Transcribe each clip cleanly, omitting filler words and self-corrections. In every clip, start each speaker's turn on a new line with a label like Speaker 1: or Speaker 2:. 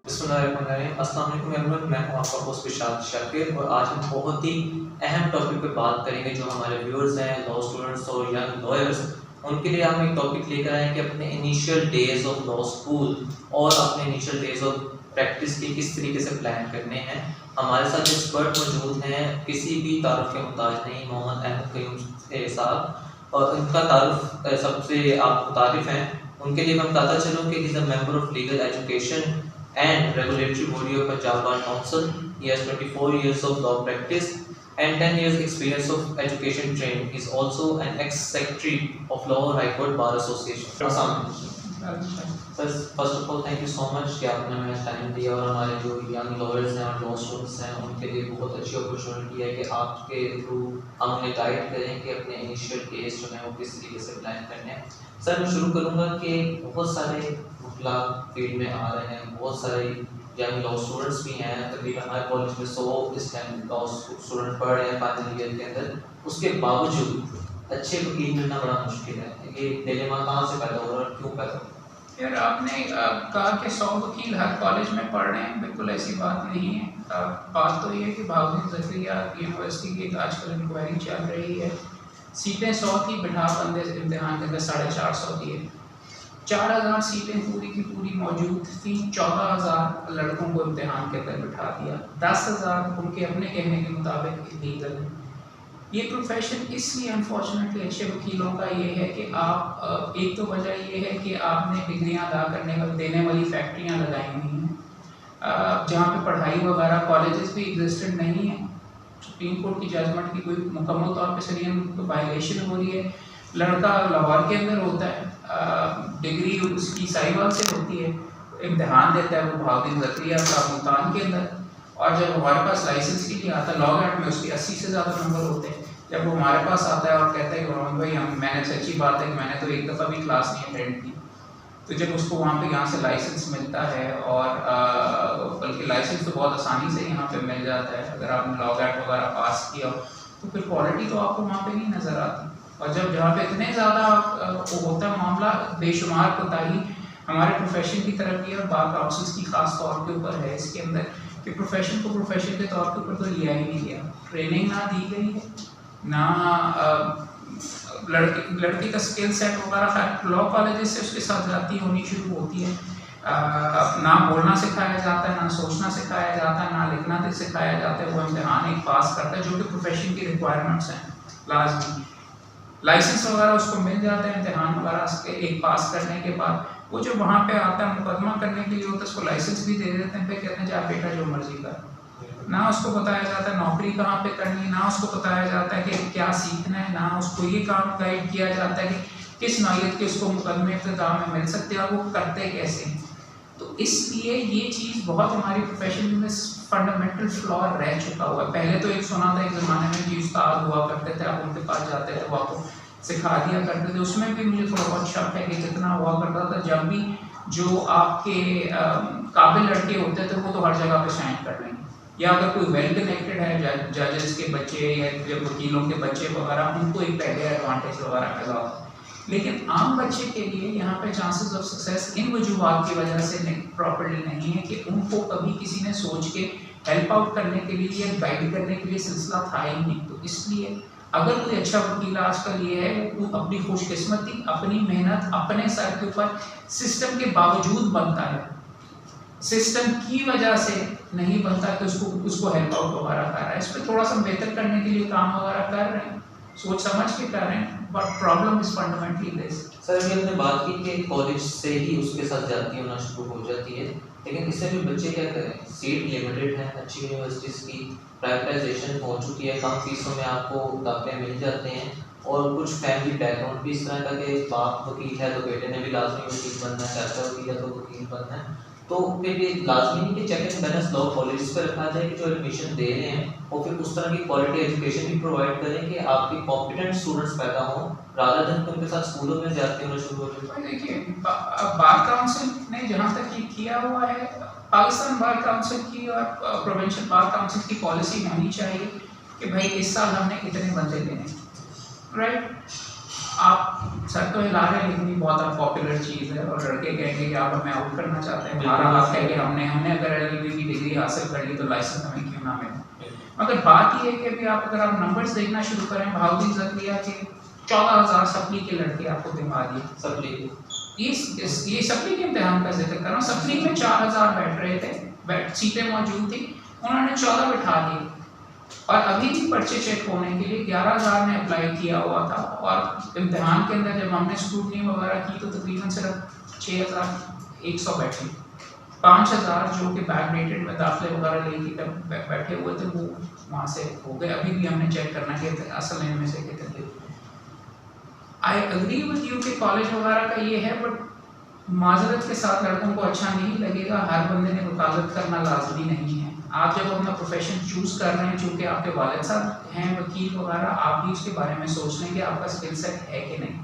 Speaker 1: अस्सलाम वालेकुम एवरीवन, मैं हूं आपका होस्ट विशाल शाकिर और आज हम बहुत ही अहम टॉपिक पे बात करेंगे जो हमारे व्यूअर्स हैं, लॉ स्टूडेंट्स और यंग लॉयर्स। उनके लिए हम एक टॉपिक लेकर आए हैं कि अपने initial days of law school और अपने इनिशियल डेज ऑफ प्रैक्टिस के किस तरीके से प्लान करने हैं। हमारे साथ एक्सपर्ट मौजूद हैं, किसी भी तारुफ के मुताबिक नहीं, मोहम्मद अहमद कयूम साहब, और उनका तारुफ सबसे आप मुतारिफ हैं। उनके लिए मैं बताता चलूँ कि is a member of legal education and regulatory body of Punjab Bar Council. He has 24 years of law practice and 10 years experience of education training. He is also an ex-secretary of Law High Court Bar Association. First of all, thank you so much कि आपने हमें time दिया और हमारे जो young lawyers हैं और law students हैं उनके लिए बहुत अच्छी अपॉर्चुनिटी है कि आपके थ्रू हम उन्हें गाइड करें कि अपने इनिशियल केस जो है वो किस तरीके से प्लान करने हैं। सर, मैं शुरू करूँगा कि बहुत सारे मुखला फील्ड में आ रहे हैं, बहुत सारे यंग लॉ स्टूडेंट्स भी हैं, तकरीबन हर कॉलेज में 100 इस टाइम लॉ स्टूडेंट पढ़ रहे हैं फाइनल ईयर के अंदर। उसके बावजूद अच्छे वकील मिलना बड़ा मुश्किल है। ये डिलेमा कहाँ से पैदा हो रहा है और क्यों पैदा हो रहा है?
Speaker 2: यार, आपने कहा कि 100 वकील हर कॉलेज में पढ़ रहे हैं, बिल्कुल ऐसी बात नहीं है। बात तो ये है कि भावनी ज़करिया यूनिवर्सिटी की एक आजकल इंक्वायरी चल रही है। सीटें 100 थी, बिठा बंदे इम्तहान के अंदर 450 दिए। 4000 सीटें पूरी की पूरी मौजूद थी, 14,000 लड़कों को इम्तहान के अंदर बिठा दिया, 10,000 उनके अपने कहने के मुताबिक इलीगल है। ये प्रोफेशन इसलिए अनफॉर्चुनेटली अच्छे वकीलों का ये है कि आप एक तो वजह ये है कि आपने डिग्रियां अदा करने वाली देने वाली फैक्ट्रियां लगाई हुई हैं जहाँ पे पढ़ाई वगैरह कॉलेजेस भी एग्जिस्टेंट नहीं है। सुप्रीम कोर्ट की जजमेंट की कोई मुकम्मल तौर पे शरीयत को वायलेशन हो रही है। लड़का लाहौर के अंदर होता है, डिग्री उसकी साहिवाल से होती है, इम्तहान देता है वो भावनी ज़करिया का मुल्तान के अंदर, और जब हमारे पास लाइसेंस के लिए आता है लॉ गार्ड में उसके 80 से ज़्यादा नंबर होते हैं। जब वो हमारे पास आता है और कहता है कि मोहम्मद भाई मैंने सच्ची बात है कि मैंने तो एक दफ़ा भी क्लास नहीं अटेंड की, तो जब उसको वहाँ पे यहाँ से लाइसेंस मिलता है और बल्कि लाइसेंस तो बहुत आसानी से यहाँ पे मिल जाता है अगर आपने लॉ गार्ड वगैरह पास किया, तो फिर क्वालिटी तो आपको वहाँ पे नहीं नज़र आती। और जब जहाँ पे इतने ज़्यादा होता है मामला, बेशुमार कोताही हमारे प्रोफेशन की तरफ की और बार काउंसिल्स की खास तौर के ऊपर है इसके अंदर कि प्रोफेशन को प्रोफेशन के तौर के ऊपर तो लिया ही नहीं गया, ट्रेनिंग ना दी गई है, ना लड़की का स्किल सेट वगैरह लॉ कॉलेजेस से उसके साथ जाती होनी शुरू होती है। ना बोलना सिखाया जाता है, ना सोचना सिखाया जाता है, ना लिखना सिखाया जाता है। वो इम्तहान एक पास करता है जो कि प्रोफेशन की रिक्वायरमेंट्स हैं लाजमी। लाइसेंस वगैरह उसको मिल जाता है इम्तहान वगैरह एक पास करने के बाद। वो जो वहाँ पे आता है मुकदमा करने के लिए होता है, उसको लाइसेंस भी दे देते हैं, फिर कहते हैं जा बेटा जो मर्जी कर। ना उसको बताया जाता है नौकरी कहाँ पे करनी है, ना उसको बताया जाता है कि क्या सीखना है, ना उसको ये काम गाइड किया जाता है कि किस नौयत के उसको मुकदमे इब्तिदा में मिल सकते हैं और वो करते कैसे हैं। तो इसलिए ये चीज़ बहुत हमारी प्रोफेशन में फंडामेंटल फ्लॉ रह चुका हुआ है। पहले तो एक सुना था एक ज़माने में कि उस्ताद हुआ करते थे, आप उनके पास जाते थे, वो आपको सिखा दिया करते थे। उसमें भी मुझे थोड़ा बहुत शक है कि जितना हुआ करता था, जब भी जो आपके काबिल लड़के होते थे वो तो हर जगह पे शाइन कर लेंगे, या अगर कोई वेल कनेक्टेड है जजेस के बच्चे या वकीलों के बच्चे वगैरह, उनको एक पहले एडवांटेज वगैरह मिला होता है। लेकिन आम बच्चे के लिए यहाँ पे चांसेस ऑफ सक्सेस इन वजूहात की वजह से प्रॉपर्ली नहीं है कि उनको कभी किसी ने सोच के हेल्प आउट करने के लिए या गाइड करने के लिए सिलसिला था ही नहीं। तो इसलिए अगर कोई अच्छा वकील आजकल ये है वो अपनी खुशकिस्मती, अपनी मेहनत, अपने सर के ऊपर सिस्टम के बावजूद बनता है, सिस्टम की वजह से नहीं बनता कि उसको हेल्प आउट वगैरह कर रहा है। इस पर थोड़ा सा बेहतर करने के लिए काम वगैरह कर रहे हैं, सोच समझ के कर रहे हैं, but problem is fundamentally this.
Speaker 1: Sir, अभी आपने बात की कि कॉलेज से ही उसके साथ जाती होना शुरू हो जाती है, लेकिन इससे भी बच्चे क्या करें, सीट लिमिटेड है, अच्छी यूनिवर्सिटीज़ की प्राइवेटाइजेशन हो चुकी है, कम फीसों में आपको दाखिले मिल जाते हैं, और कुछ फैमिली बैकग्राउंड भी इस तरह का कि बाप वकील है तो बेटे ने भी लाजमी वकील बनना है, चाचा वकील है तो वकील बनना है। तो फिर ये लाजमी नहीं कि check and balance law college पर रखा जाए कि जो एडमिशन दे रहे हैं और फिर उस तरह की क्वालिटी एजुकेशन भी प्रोवाइड करें कि आपके कॉम्पिटेंट स्टूडेंट्स पैदा हों, रादर देन कि उनके साथ स्कूलों में ज्यादती होना शुरू हो जाए।
Speaker 2: देखिए, बार काउंसिल ने जहाँ तक ये किया हुआ है, पाकिस्तान बार काउंसिल की और प्रोविंशियल बार काउंसिल की पॉलिसी होनी चाहिए कि भाई इस साल हमने इतने बंदे लेने, राइट। आप सर तो हिला रहे हैं, लेकिन ये बहुत पॉपुलर चीज़ है और लड़के कहेंगे कि आप हमें आउट करना चाहते हैं, हमारा हक है कि हमने अगर LLB की डिग्री हासिल कर ली तो लाइसेंस हमें क्यों ना मिले। मगर बात ये है कि अभी अगर आप नंबर्स देखना शुरू करें, बहाउद्दीन ज़करिया के 14,000 सप्ली के लड़के आपको दिखा दिए।
Speaker 1: सप्ली
Speaker 2: ये सप्ली के इम्तिहान का जिक्र कर रहा हूँ। सप्ली में 4,000 बैठ रहे थे, सीटें मौजूद थी, उन्होंने 14 बिठा दिए और अभी भी पर्चे चेक होने के लिए 11,000 ने अप्लाई किया हुआ था और इम्तिहान के अंदर जब हमने स्क्रूटनी वगैरह की तो तकरीबन सिर्फ 6,100 बैठे। 5,000 जो कि बैकडेटेड में दाखिले वगैरह लेके बैठे हुए थे वो वहाँ से हो गए। अभी भी हमने चेक करना कि असल इनमें से कितने। आई अग्री विद यू कि कॉलेज वगैरह का ये है, बट माजरत के साथ लड़कों को अच्छा नहीं लगेगा। हर बंदे ने वकालत करना लाजमी नहीं है। आप जब अपना प्रोफेशन चूज़ कर रहे हैं, चूँकि आपके वालिद साहब हैं वकील वगैरह, आप भी उसके बारे में सोच लें कि आपका स्किल सेट है कि नहीं।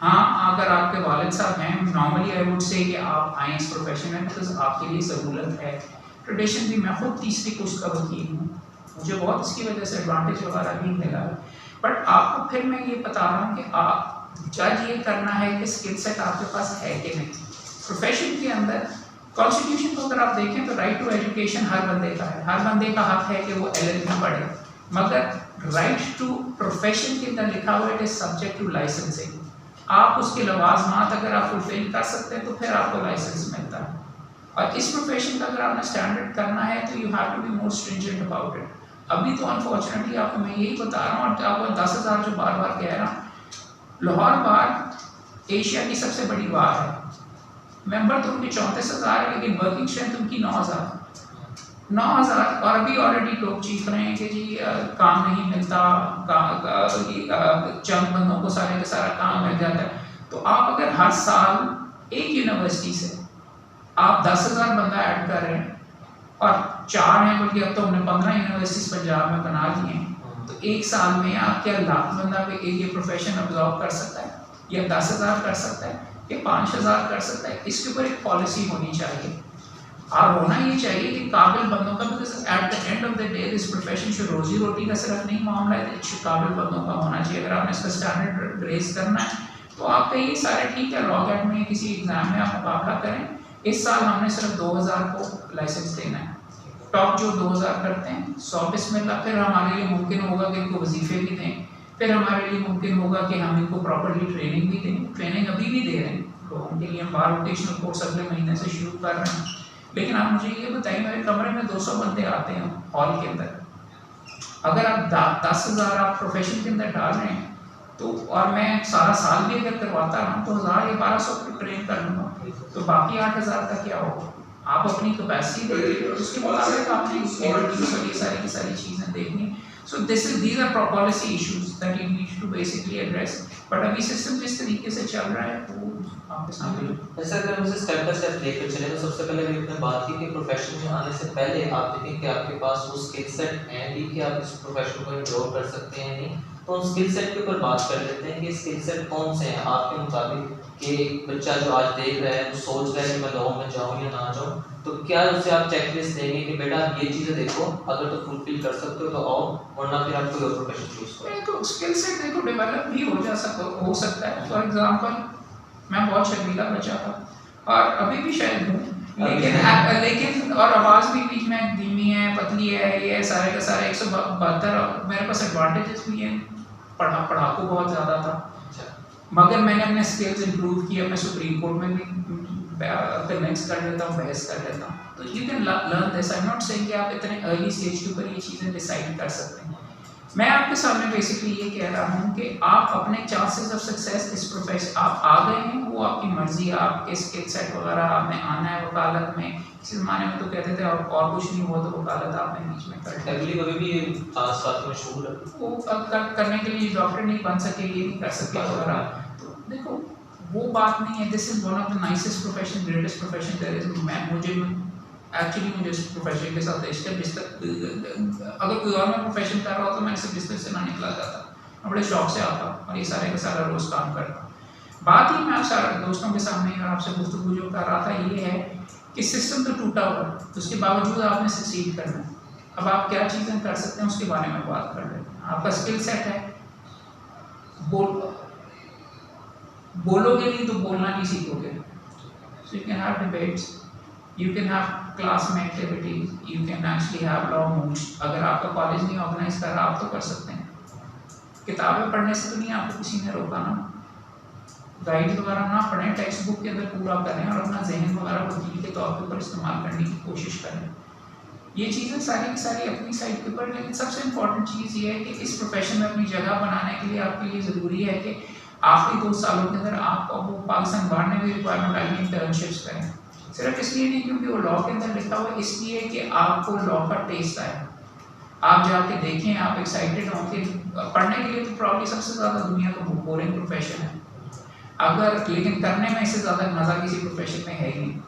Speaker 2: हाँ, अगर आपके वालिद साहब हैं, नॉर्मली आई वुड से कि आप आएँ इस प्रोफेशन में बिकॉज आपके लिए सहूलत है। ट्रेडिशन भी, मैं खुद तीसरी कुछ का वकील हूँ, मुझे बहुत इसकी वजह से एडवांटेज वगैरह भी मिला है। बट आपको फिर मैं ये बता रहा हूँ कि आप जज ये करना है कि स्किल सेट आपके पास है कि नहीं। प्रोफेशन के अंदर कॉन्स्टिट्यूशन को अगर आप देखें तो राइट टू एजुकेशन हर बंदे का है, हर बंदे का हक है कि वो LLB पढ़े, मगर राइट टू प्रोफेशन के अंदर लिखा हुआ है it is subject to licensing. आप उसके लवाजमात अगर आप फुलफिल कर सकते हैं तो फिर आपको लाइसेंस मिलता है। और इस प्रोफेशन का अगर आपने स्टैंडर्ड करना है तो you have to be more stringent about it. अभी तो अनफॉर्चुनेटली आपको मैं यही बता रहा हूँ, और आपको 10,000 जो बार बार कह रहा हूँ, लाहौर बार एशिया की सबसे बड़ी बार है। मेंबर तो उनके 34,000 है, लेकिन वर्किंग स्ट्रेंथ उनकी 9,000 और अभी ऑलरेडी लोग चीख रहे हैं कि जी काम नहीं मिलता, चंद बंदों को सारे का सारा काम मिल जाता है। तो आप अगर हर साल एक यूनिवर्सिटी से आप 10,000 बंदा ऐड कर रहे हैं और 4 हैं, बल्कि अब तो हमने 15 यूनिवर्सिटीज पंजाब में बना दी हैं, तो एक साल में आप क्या लाख बंदा ये प्रोफेशन अब्जॉर्व कर सकता है, या 10,000 कर सकता है, या 5,000 कर सकता है। इसके ऊपर एक पॉलिसी होनी चाहिए और होना ये चाहिए कि काबिल बंदों का, because at the end of the day this profession should रोजी रोटी का सिर्फ नहीं मामला है, काबिल बंदों का होना चाहिए। अगर आपने इसका स्टैंडर्ड रेज करना है तो आप कहिए सारे ठीक है, लॉ कैट में किसी एग्जाम में आप मुकाबला करें। इस साल हमने सिर्फ 2,000 को लाइसेंस देना है, टॉप जो 2,000 करते हैं 100 बिस्मिल्लाह। फिर हमारे लिए मुमकिन होगा कि इनको वजीफे भी दें, फिर हमारे लिए मुमकिन होगा कि हम इनको प्रॉपर्ली ट्रेनिंग भी दें। ट्रेनिंग अभी भी दे रहे हैं लोगों के लिए, हम बार वोकेशनल कोर्स अगले महीने से शुरू कर रहे हैं। लेकिन आप मुझे ये बताइए, मेरे कमरे में 200 बंदे आते हैं हॉल के अंदर, अगर आप 10,000 आप प्रोफेशन के अंदर डाल रहे हैं तो, और मैं सारा साल भी अगर करवाता रहा तो 1,000 या 1,200 को ट्रेन कर लूँगा, तो बाकी 8,000 का क्या होगा। आप अपनी कैपेसिटी देखिए, उसके मुताबिक आपने ये सारी की सारी चीज़ें देखनी। सो these are policy issues that you need to basically address, but अभी सिस्टम जिस तरीके से चल रहा है वो आपके सामने।
Speaker 1: ऐसा अगर मुझे स्टेप बाय स्टेप लेकर चले तो सबसे पहले मैंने बात की कि प्रोफेशन में आने से पहले आप देखें कि आपके पास वो स्किल सेट है भी कि आप इस प्रोफेशन को एंजॉय कर सकते हैं नहीं। तो उन स्किल सेट के ऊपर बात कर लेते हैं कि स्किल सेट कौन से हैं आपके मुताबिक, कि बच्चा जो आज देख रहा है वो सोच रहा है कि मैं लॉ में जाऊँ या ना जाऊँ, तो क्या उसे आप चेकलिस्ट देंगे कि बेटा ये चीज़ें देखो, अगर तो फुलफिल कर सकते हो तो आओ, वरना फिर आप कोई और प्रोफेशन चूज करो।
Speaker 2: तो स्किल सेट देखो डेवलप भी हो सकता है। फॉर एग्जांपल मैं बहुत शर्मीला बच्चा था और अभी भी शायद हूँ, लेकिन और आवाज़ भी बीच में धीमी है, पतली है, ये सारे का सारे 172। मेरे पास एडवांटेजेस भी हैं, पढ़ाकू बहुत ज़्यादा था, मगर मैंने अपने स्किल्स इंप्रूव किए। मैं सुप्रीम कोर्ट में भी कन्विंस कर लेता हूँ, बहस कर लेता हूँ। तो you can learn this. I am not saying कि आप इतने अर्ली स्टेज के ऊपर ये चीज़ें डिसाइड कर सकते हैं। मैं आपके सामने बेसिकली ये कह रहा हूँ कि आप अपने चांसेस ऑफ सक्सेस इस प्रोफेशन आप आ गए हैं, वो आपकी मर्जी है, आपके स्किल सेट वगैरह आपने आना है वकालत में। इस ज़माने में तो कहते थे और कुछ नहीं हुआ तो वकालत आपने बीच में कर
Speaker 1: अगली कभी भी ये आस-पास में मशहूर है,
Speaker 2: वो करने के लिए डॉक्टर नहीं बन सके, ये नहीं कर सके वगैरह। तो देखो वो बात नहीं है। This is one of the nicest profession, greatest profession there is. मुझे इस प्रोफेशन के साथ अगर कोई और मैं प्रोफेशन कर रहा हो तो मैं इस बिस्तर से ना निकला जाता, मैं बड़े शौक से आता और ये सारे का सारा रोज़ काम करता। बात ही मैं आप सारे दोस्तों के सामने और आपसे गुफ्तगू जो कर रहा था ये है कि सिस्टम तो टूटा हुआ है, उसके बावजूद आपने सक्सीड करना है। अब आप क्या चीज़ें कर सकते हैं उसके बारे में बात कर रहे हैं। आपका स्किल सेट है, बोल बोलोगे नहीं तो बोलना नहीं सीखोगे। So you can have debates, you can have class में activities, you can actually have law moves. अगर आपका कॉलेज नहीं ऑर्गेनाइज कर रहा आप तो कर सकते हैं। किताबें पढ़ने से तो नहीं आपको किसी ने रोका ना, गाइड वगैरह ना पढ़ें, टेक्स्ट बुक के अंदर पूरा करें और अपना जहन वगैरह वकील के तौर पर इस्तेमाल करने की कोशिश करें। ये चीज़ें सारी की सारी अपनी साइड के ऊपर। लेकिन सबसे इम्पॉर्टेंट चीज़ ये है कि इस प्रोफेशन में अपनी जगह बनाने के लिए आपके लिए ज़रूरी है कि आखिरी 2 सालों के अंदर आप वो पाकिस्तान बाहर में भी रिक्वायरमेंट आई इंटर्नशिप्स करें। सिर्फ इसलिए नहीं क्योंकि वो लॉ के अंदर लिखा हुआ है, इसलिए कि आपको लॉ का टेस्ट आए, आप जाके देखें, आप एक्साइटेड हों कि पढ़ने के लिए तो प्रॉब्लम सबसे ज़्यादा दुनिया का बोरिंग प्रोफेशन है अगर, लेकिन करने में इससे ज़्यादा मज़ा किसी प्रोफेशन में है ही नहीं।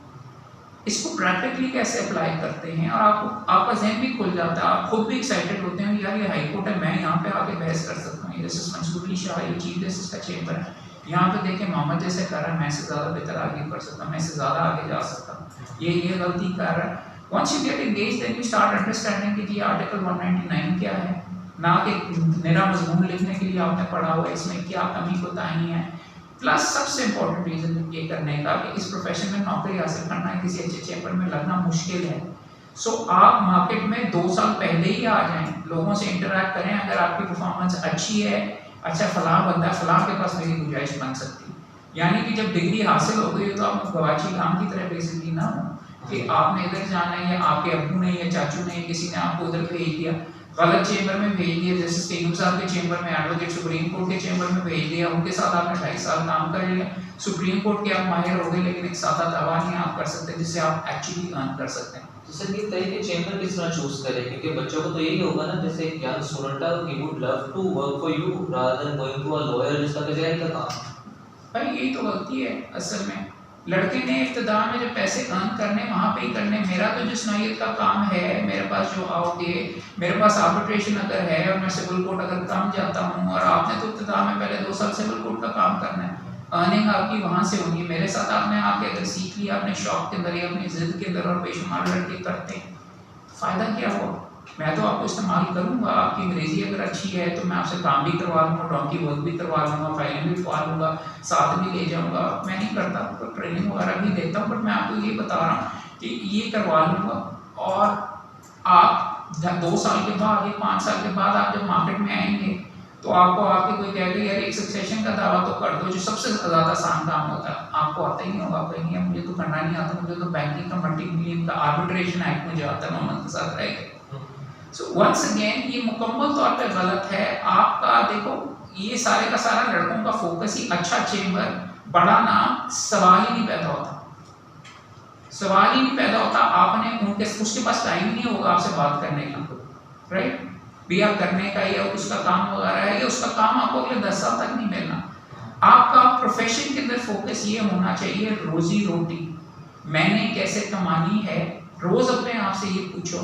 Speaker 2: इसको प्रैक्टिकली कैसे अप्लाई करते हैं और आपका जहन भी खुल जाता है, आप खुद भी एक्साइटेड होते हैं यार ये हाई कोर्ट है, मैं यहाँ पे आके बहस कर सकता हूँ। जैसे मंसूर अली शाह ये चीफ जस्टिस का चेंबर है, यहाँ पे देखें मोहम्मद जैसे कर रहा है, मैं से ज़्यादा बेहतर आगे कर सकता हूँ, मैं से ज़्यादा आगे जा सकता हूँ, ये गलती कर रहा है। Once you get engage then you start understanding कि ये आर्टिकल 199 क्या है, ना कि मेरा मजमून लिखने के लिए आपने पढ़ा हुआ है, इसमें क्या कमी कोताही है। प्लस सबसे इम्पोर्टेंट रीज़न ये करने का कि इस प्रोफेशन में नौकरी हासिल करना है, किसी अच्छे चैम्बर में लगना मुश्किल है। सो आप मार्केट में 2 साल पहले ही आ जाएं, लोगों से इंटरेक्ट करें। अगर आपकी परफॉर्मेंस अच्छी है, अच्छा फलां बंदा फलां के पास मेरी गुंजाइश बन सकती है, यानी कि जब डिग्री हासिल हो गई तो आप गवाची काम की तरह बेसिकली ना हो कि आपने इधर जाना है या आपके अब्बू ने या चाचू ने किसी ने आपको उधर भेज दिया, गलत चेंबर में भेज दिया। जैसे स्टेनम साहब के चेंबर में, एडवोकेट सुप्रीम कोर्ट के चेंबर में भेज दिया, उनके साथ आपने 2.5 साल काम कर लिया, सुप्रीम कोर्ट के आप माहिर हो गए, लेकिन एक सादा दावा नहीं आप कर सकते जिससे आप एक्चुअली अर्न कर सकते हैं।
Speaker 1: तो सर ये तय कि चेंबर किस तरह चूज करें, क्योंकि बच्चों को तो यही होगा ना, जैसे एक यंग स्टूडेंट है, he would love to work for you rather than going to a lawyer जिसका कचहरी का काम।
Speaker 2: भाई यही तो गलती है असल में। लड़के ने इब्तदा में जब पैसे अर्न करने वहाँ पे ही करने, मेरा तो जिस नौयत का काम है, मेरे पास जो आओगे, मेरे पास आर्बिट्रेशन अगर है और मैं सिविल कोर्ट अगर कम जाता हूँ, और आपने तो इब्तदा में पहले 2 साल सिविल कोर्ट का काम करना है, अर्निंग आपकी वहाँ से होगी। मेरे साथ आपने आके अगर सीख लिया अपने शौक के अंदर या अपनी ज़िद के अंदर, और बेशुमार लड़के करते हैं, फ़ायदा क्या हुआ? मैं तो आपको इस्तेमाल करूँगा, आपकी अंग्रेज़ी अगर अच्छी है तो मैं आपसे काम भी करवा लूँगा, डॉक्यूमेंट वर्क भी करवा लूँगा, फाइलिंग भी करवा लूँगा, साथ भी ले जाऊँगा। मैं नहीं करता तो ट्रेनिंग वगैरह भी देता हूँ, बट मैं आपको ये बता रहा हूँ कि ये करवा लूँगा। और आप 2 साल के बाद या 5 साल के बाद आप जब मार्केट में आएंगे तो आपको आके कोई कहेगा यार एक सक्सेशन का दावा तो कर दो, जो सबसे ज़्यादा आसान काम होता है, आपको आता ही नहीं होगा, कहेंगे मुझे तो करना नहीं आता, मुझे तो बैंकिंग का मल्टी मिलियन का आर्बिट्रेशन एक्ट मुझे आता है, मोहम्मद के साथ रहेगा। सो वंस अगेन ये मुकम्मल तौर पे गलत है आपका। देखो ये सारे का सारा लड़कों का फोकस ही अच्छा चेंबर, बड़ा नाम, सवाल ही नहीं पैदा होता, सवाल ही नहीं पैदा होता। आपने उनके उसके पास टाइम नहीं होगा आपसे बात करने का, राइट? बिया करने का या उसका काम वगैरह है, या उसका काम आपको अगले 10 साल तक नहीं मिलना। आपका प्रोफेशन के अंदर फोकस ये होना चाहिए रोजी रोटी, मैंने कैसे कमानी है। रोज अपने आप से ये पूछो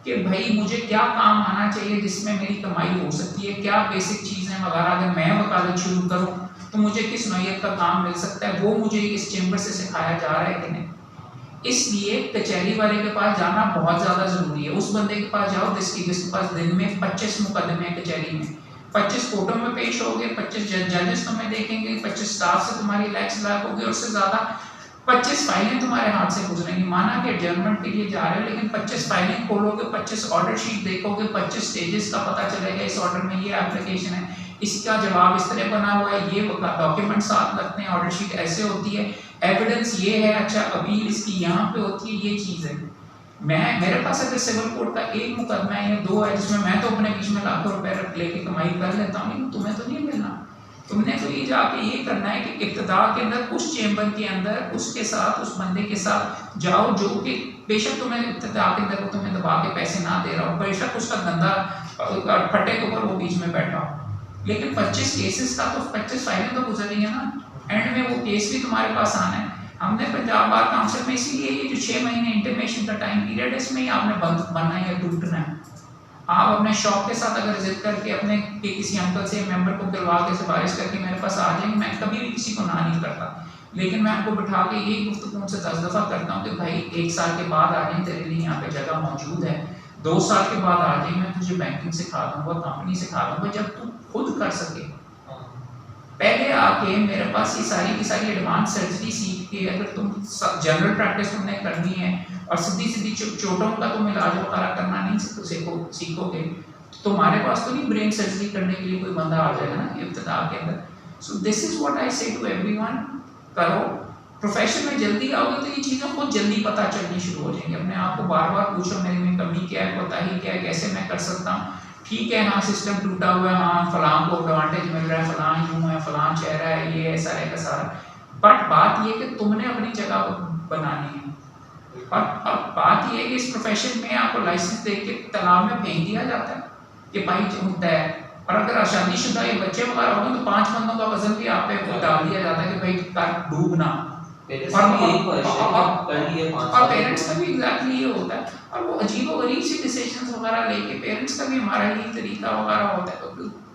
Speaker 2: कि भाई मुझे क्या काम आना चाहिए जिसमें मेरी कमाई हो सकती है, क्या बेसिक चीज़ें वगैरह अगर मैं वकालत शुरू करूँ तो मुझे किस नौयत का काम मिल सकता है, वो मुझे इस चेंबर से सिखाया जा रहा है कि नहीं। इसलिए कचहरी वाले के पास जाना बहुत ज़्यादा ज़रूरी है। उस बंदे के पास जाओ जिसके पास दिन में 25 मुकदमे हैं कचहरी में, 25 कोर्टों में पेश हो गए, 25 जजेस तुम्हें देखेंगे, 25 स्टाफ से तुम्हारी लैक्स लाख होगी, और उससे ज़्यादा 25 फाइलें तुम्हारे हाथ से गुजरेंगी। माना कि एडजर्नमेंट के लिए जा रहे हो, लेकिन 25 फाइलें खोलोगे, 25 ऑर्डर शीट देखोगे, 25 स्टेजेस का पता चलेगा, इस ऑर्डर में ये एप्लीकेशन है, इसका जवाब इस तरह बना हुआ है, ये डॉक्यूमेंट साथ लगते हैं, ऑर्डर शीट ऐसे होती है, एविडेंस ये है, अच्छा अपील इसकी यहाँ पे होती है, ये चीज़ है। मेरे पास अगर सिविल कोर्ट का एक मुकदमा है या 2 है जिसमें मैं तो अपने बीच में लाखों रुपए लेके कमाई कर लेता हूँ, लेकिन तुम्हें तो नहीं मिलना। तुमने तो ये जाके ये करना है कि इब्तिदा के अंदर उस चेंबर के अंदर उसके साथ, उस बंदे के साथ जाओ जो कि बेशक तुम्हें इब्तिदा के अंदर वो तुम्हें दबा के पैसे ना दे रहा हो, बेशक उसका गंदा फटे के ऊपर वो बीच में बैठा हो, लेकिन 25 केसेस का तो 25 फाइलें तो गुजर रही है ना, एंड में वो केस भी तुम्हारे पास आना है। हमने पंजाब बार काउंसिल में इसीलिए ये जो 6 महीने इंटीमेशन का टाइम पीरियड है, इसमें ही आपने बंद बनना है या टूटना है। आप अपने शौक के साथ अगर जिद करके अपने किसी अंकल से मेंबर को दिलवा के सिफारिश करके मेरे पास आ जाएंगे, मैं कभी भी किसी को ना नहीं करता, लेकिन मैं उनको बिठा के यही गुफ्तगू उनसे 10 दफ़ा करता हूँ कि भाई 1 साल के बाद आ जाए, तेरे लिए यहाँ पे जगह मौजूद है, 2 साल के बाद आ जाए, मैं तुझे बैंकिंग सिखा दूँगा, कंपनी सिखा दूँगा, जब तू खुद कर सके। पहले आके मेरे पास ये सारी की सारी एडवांस सर्जरी सीख के अगर तुम जनरल प्रैक्टिस तुमने करनी है और सीधी सीधी चोटों का तुम इलाज वगैरह करना नहीं सीखोगे तो तुम्हारे पास तो नहीं ब्रेन सर्जरी करने के लिए कोई बंदा आ जाएगा ना इब्तिदा के अंदर। So this is what I से टू एवरीवन, करो प्रोफेशन में जल्दी आओगे तो ये चीज़ें खुद जल्दी पता चलनी शुरू हो जाएंगी। अपने आप को बार बार पूछो मेरे में कमी क्या है, कोताही क्या है, कैसे मैं कर सकता हूँ। ठीक है हाँ सिस्टम टूटा हुआ है, हाँ फलां को एडवांटेज मिल रहा है, फलां यूँ है, फलां चेहरा है, ये है सारे का सारा, बट बात ये कि तुमने अपनी जगह बनानी है। और अब बात ये है कि इस प्रोफेशन में आपको लाइसेंस दे के तालाब में फेंक दिया जाता है कि भाई होता है, और अगर शादीशुदा या बच्चे वगैरह हो तो 5 बंदों का वजन भी आप पे डाल दिया जाता है कि भाई कर डूबना। और पेरेंट्स का भी एग्जैक्टली ये होता है, और वो अजीब और गरीब सी डिसीजंस वगैरह लेके पेरेंट्स का भी हमारा ही तरीका वगैरह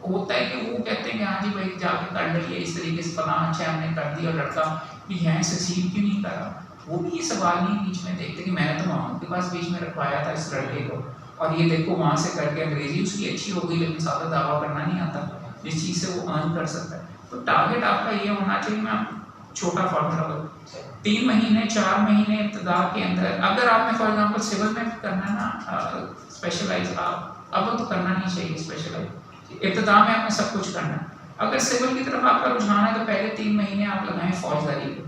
Speaker 2: होता है कि वो कहते हैं कि हाँ जी भाई जाके कर लीजिए इस तरीके से, फलां अच्छा हमने कर दिया, लड़का भी है सक्सीड क्यों नहीं करा। वो भी ये सवाल नहीं बीच में देखते कि मैंने तो मामा के पास बीच में रखवाया था इस लड़के को, और ये देखो वहाँ से करके अंग्रेजी उसकी अच्छी हो गई लेकिन ज़्यादा दावा करना नहीं आता जिस चीज़ से वो अर्न कर सकता है। तो टारगेट आपका ये होना चाहिए, मैं छोटा फॉर्मूला करूँ 3 महीने 4 महीने इब्तिदा के अंदर, अगर आपने फॉर एग्जांपल सिविल में करना है ना स्पेशलाइज, आप अब तो करना नहीं चाहिए स्पेशलाइज, इब्तिदा में आपने सब कुछ करना है। अगर सिविल की तरफ आपका रुझान है तो पहले 3 महीने आप लगाएं फौजदारी को,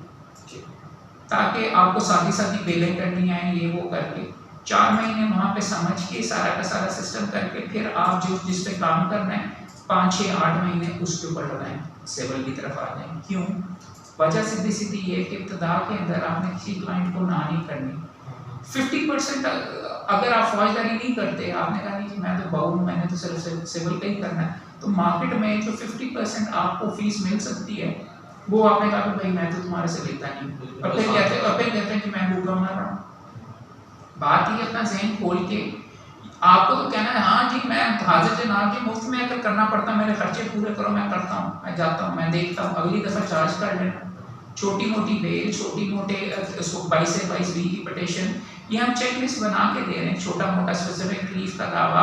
Speaker 2: ताकि आपको सादी सादी बेलें करनी आए ये वो करके 4 महीने वहाँ पे समझ के सारा का सारा सिस्टम करके फिर आप जिस पे काम करना है 5, 6, 8 महीने उसके ऊपर लगाएं, सिविल की तरफ आ जाएं। क्यों? वजह सीधी सीधी ये कि इब्तिदा के अंदर आपने किसी क्लाइंट को ना नहीं करनी। 50% अगर आप फौजदारी नहीं करते, आपने कहा नहीं कि मैं तो बहु हूँ, मैंने तो सिर्फ सिविल का ही करना है, तो मार्केट में जो 50% आपको फीस मिल सकती है वो आपने कहा कि भाई मैं तो तुम्हारे से लेता नहीं, और फिर कहते हैं कि मैं भूखा मर रहा हूँ। बात ये अपना जहन खोल के आपको तो कहना है हाँ जी मैं हाजिर जनाब जी मुफ्त में अगर करना पड़ता मेरे खर्चे पूरे करो, मैं करता हूँ, मैं जाता हूँ, मैं देखता हूँ, अगली दफ़ा चार्ज कर लेना। छोटी मोटी बेल, छोटी मोटे 22 से 22 की पटिशन, ये हम चेक लिस्ट बना के दे रहे हैं। छोटा मोटा स्पेसिफिक लीफ का दावा,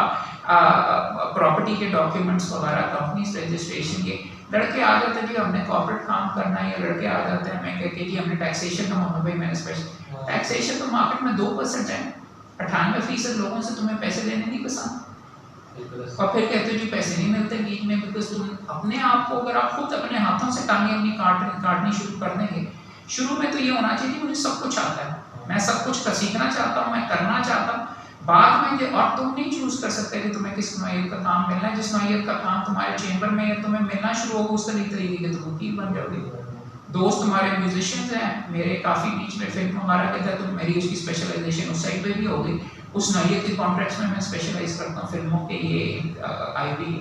Speaker 2: प्रॉपर्टी के डॉक्यूमेंट्स वगैरह, कंपनी रजिस्ट्रेशन के। लड़के आ जाते हैं जी हमने कॉर्पोरेट काम करना है, या लड़के आ जाते हैं मैं कहते जी हमने टैक्सेशन का मामला, भाई मैंने स्पेशल टैक्सेशन तो मार्केट में 2% है, 98% लोगों से तुम्हें पैसे लेने नहीं पसंद, और फिर कहते हो जी पैसे नहीं मिलते बीच में, बिकॉज तुम अपने आप को अगर आप खुद अपने हाथों से टांगे अपनी काटनी शुरू कर देंगे। शुरू में तो ये होना चाहिए मुझे सब कुछ आता है, मैं सब कुछ सीखना चाहता हूँ, मैं करना चाहता हूँ। बाद में और तुम नहीं चूज कर सकते कि तुम्हें किस नौयत का काम मिलना है। जिस नौयत का काम तुम्हारे चेंबर में तुम्हें मिलना शुरू होगा उस तरीके के तुम वकील बन जाओगे। दोस्त हमारे म्यूजिशियंस हैं मेरे, काफ़ी बीच में फिल्म वगैरह के तहत तो मेरी उसकी स्पेशलाइजेशन उस साइड पे भी हो गई, उस नौयत के कॉन्ट्रैक्ट्स में मैं स्पेशलाइज करता हूँ फिल्मों के। ये आईपी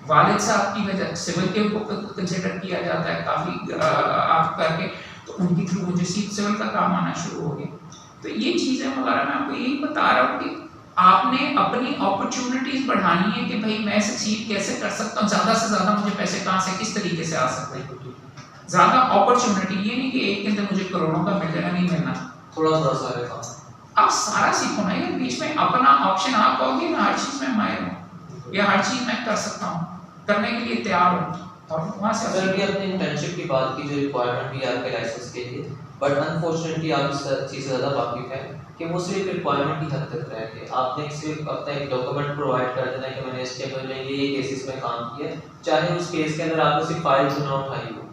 Speaker 2: वालिद साहब की वजह सिविल के को कंसिडर किया जाता है काफ़ी आप करके, तो उनके थ्रू मुझे सिविल का काम आना शुरू हो गया। तो ये चीज़ें वगैरह मैं आपको यही बता रहा हूँ कि आपने अपनी अपॉर्चुनिटीज बढ़ानी है कि भाई मैं सक्सीड कैसे कर सकता हूँ, ज़्यादा से ज़्यादा मुझे पैसे कहाँ से किस तरीके से आ सकते हैं। ज़्यादा अपॉर्चुनिटी, ये नहीं कि एक के अंदर मुझे करोड़ों का मिल जाएगा, नहीं मिलना,
Speaker 1: थोड़ा थोड़ा सा
Speaker 2: आप सारा सीखो ना यार। बीच में अपना ऑप्शन आप कहोगे ना हर चीज़ में माहिर हूँ या हर चीज़ मैं कर सकता हूँ, करने के लिए तैयार हूँ, और वहाँ से
Speaker 1: अगर भी अपने इंटर्नशिप की बात की जो रिक्वायरमेंट भी आपके लाइसेंस के लिए, बट अनफॉर्चुनेटली आप इस चीज़ से ज़्यादा वाकिफ है कि वो सिर्फ रिक्वायरमेंट की हद तक रह के आपने सिर्फ अपना एक डॉक्यूमेंट प्रोवाइड कर देना कि मैंने इस टेबल में ये केसेस में काम किया, चाहे उस केस के अंदर आपने सिर्फ फाइल चुना उठाई हो,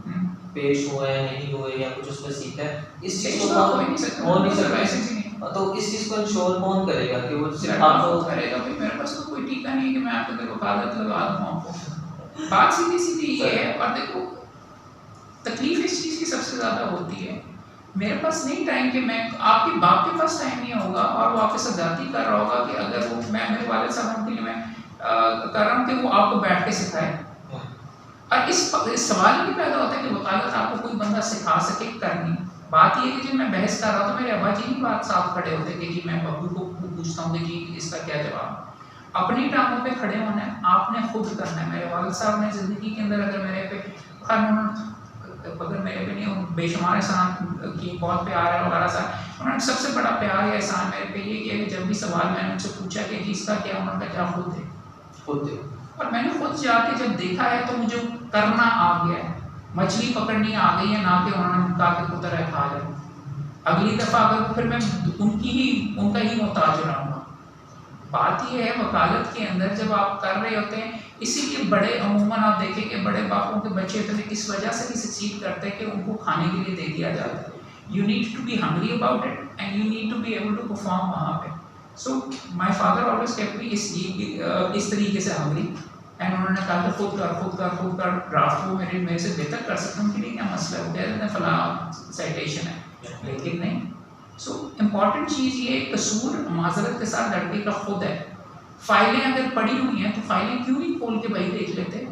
Speaker 1: पेश हुए हैं नहीं हुए या कुछ उसमें सीखा है, इस चीज़ को हो नहीं सकता। तो इस चीज़ को इंश्योर कौन करेगा कि वो सिर्फ आपको
Speaker 2: करेगा? भाई मेरे पास तो कोई टीका नहीं है कि मैं आपको वकालत लगा दूँ आपको। बात सीधी सीधी ये है। और देखो तकलीफ इस चीज़ की सबसे ज़्यादा होती है, मेरे पास नहीं टाइम कि मैं, आपके बाप के पास टाइम नहीं होगा और वो आपके साथ जाती कर रहा होगा कि अगर वो मैं मेरे वालिद साहब के लिए मैं कर रहा हूँ कि वो आपको बैठ के सिखाए। और इस सवाल ही पैदा होता है कि वकालत आपको कोई बंदा सिखा सके करनी। बात ये है कि जब मैं बहस कर रहा हूँ तो मेरे अब्बा जी की बात साफ खड़े होते कि जी मैं बब्बू को पूछता हूँ कि जी इसका क्या जवाब। अपनी टांगों पे खड़े होना है, आपने खुद करना है। मेरे वालिद साहब ने ज़िंदगी के अंदर अगर मेरे पे अगर मेरे पे नहीं बेशुमार एहसान की बहुत प्यार है वगैरह सा, उन्होंने सबसे बड़ा प्यार या एहसान मेरे पे ये किया कि जब भी सवाल मैंने उनसे पूछा कि जी इसका क्या, उन्होंने कहा खुद थे। और मैंने खुद जाके जब देखा है तो मुझे करना आ गया है। मछली पकड़नी आ गई है ना, कि उन्होंने कहा कि कुतर है खा जाओ, अगली दफ़ा अगर फिर मैं उनका ही मोहताज रहूँगा। बात यह है वकालत के अंदर जब आप कर रहे होते हैं, इसीलिए बड़े अमूमन आप देखें कि बड़े बापों के बच्चे इतने इस वजह से भी सक्सीड करते हैं कि उनको खाने के लिए दे दिया जाता है। You need to be hungry about it and you need to be able to perform वहाँ पे। So my father always kept me इस तरीके से हंग्री, एंड उन्होंने कहा कि खुद कर ड्राफ्ट वो मेरे से बेहतर कर सकते हैं, उनके लिए क्या मसला है, वो कह रहे थे फला साइटेशन है, लेकिन नहीं। सो इम्पॉर्टेंट चीज़ ये कसूर माजरत के साथ लड़के का खुद है। फाइलें अगर पड़ी हुई हैं तो फाइलें क्यों नहीं खोल के भाई देख लेते।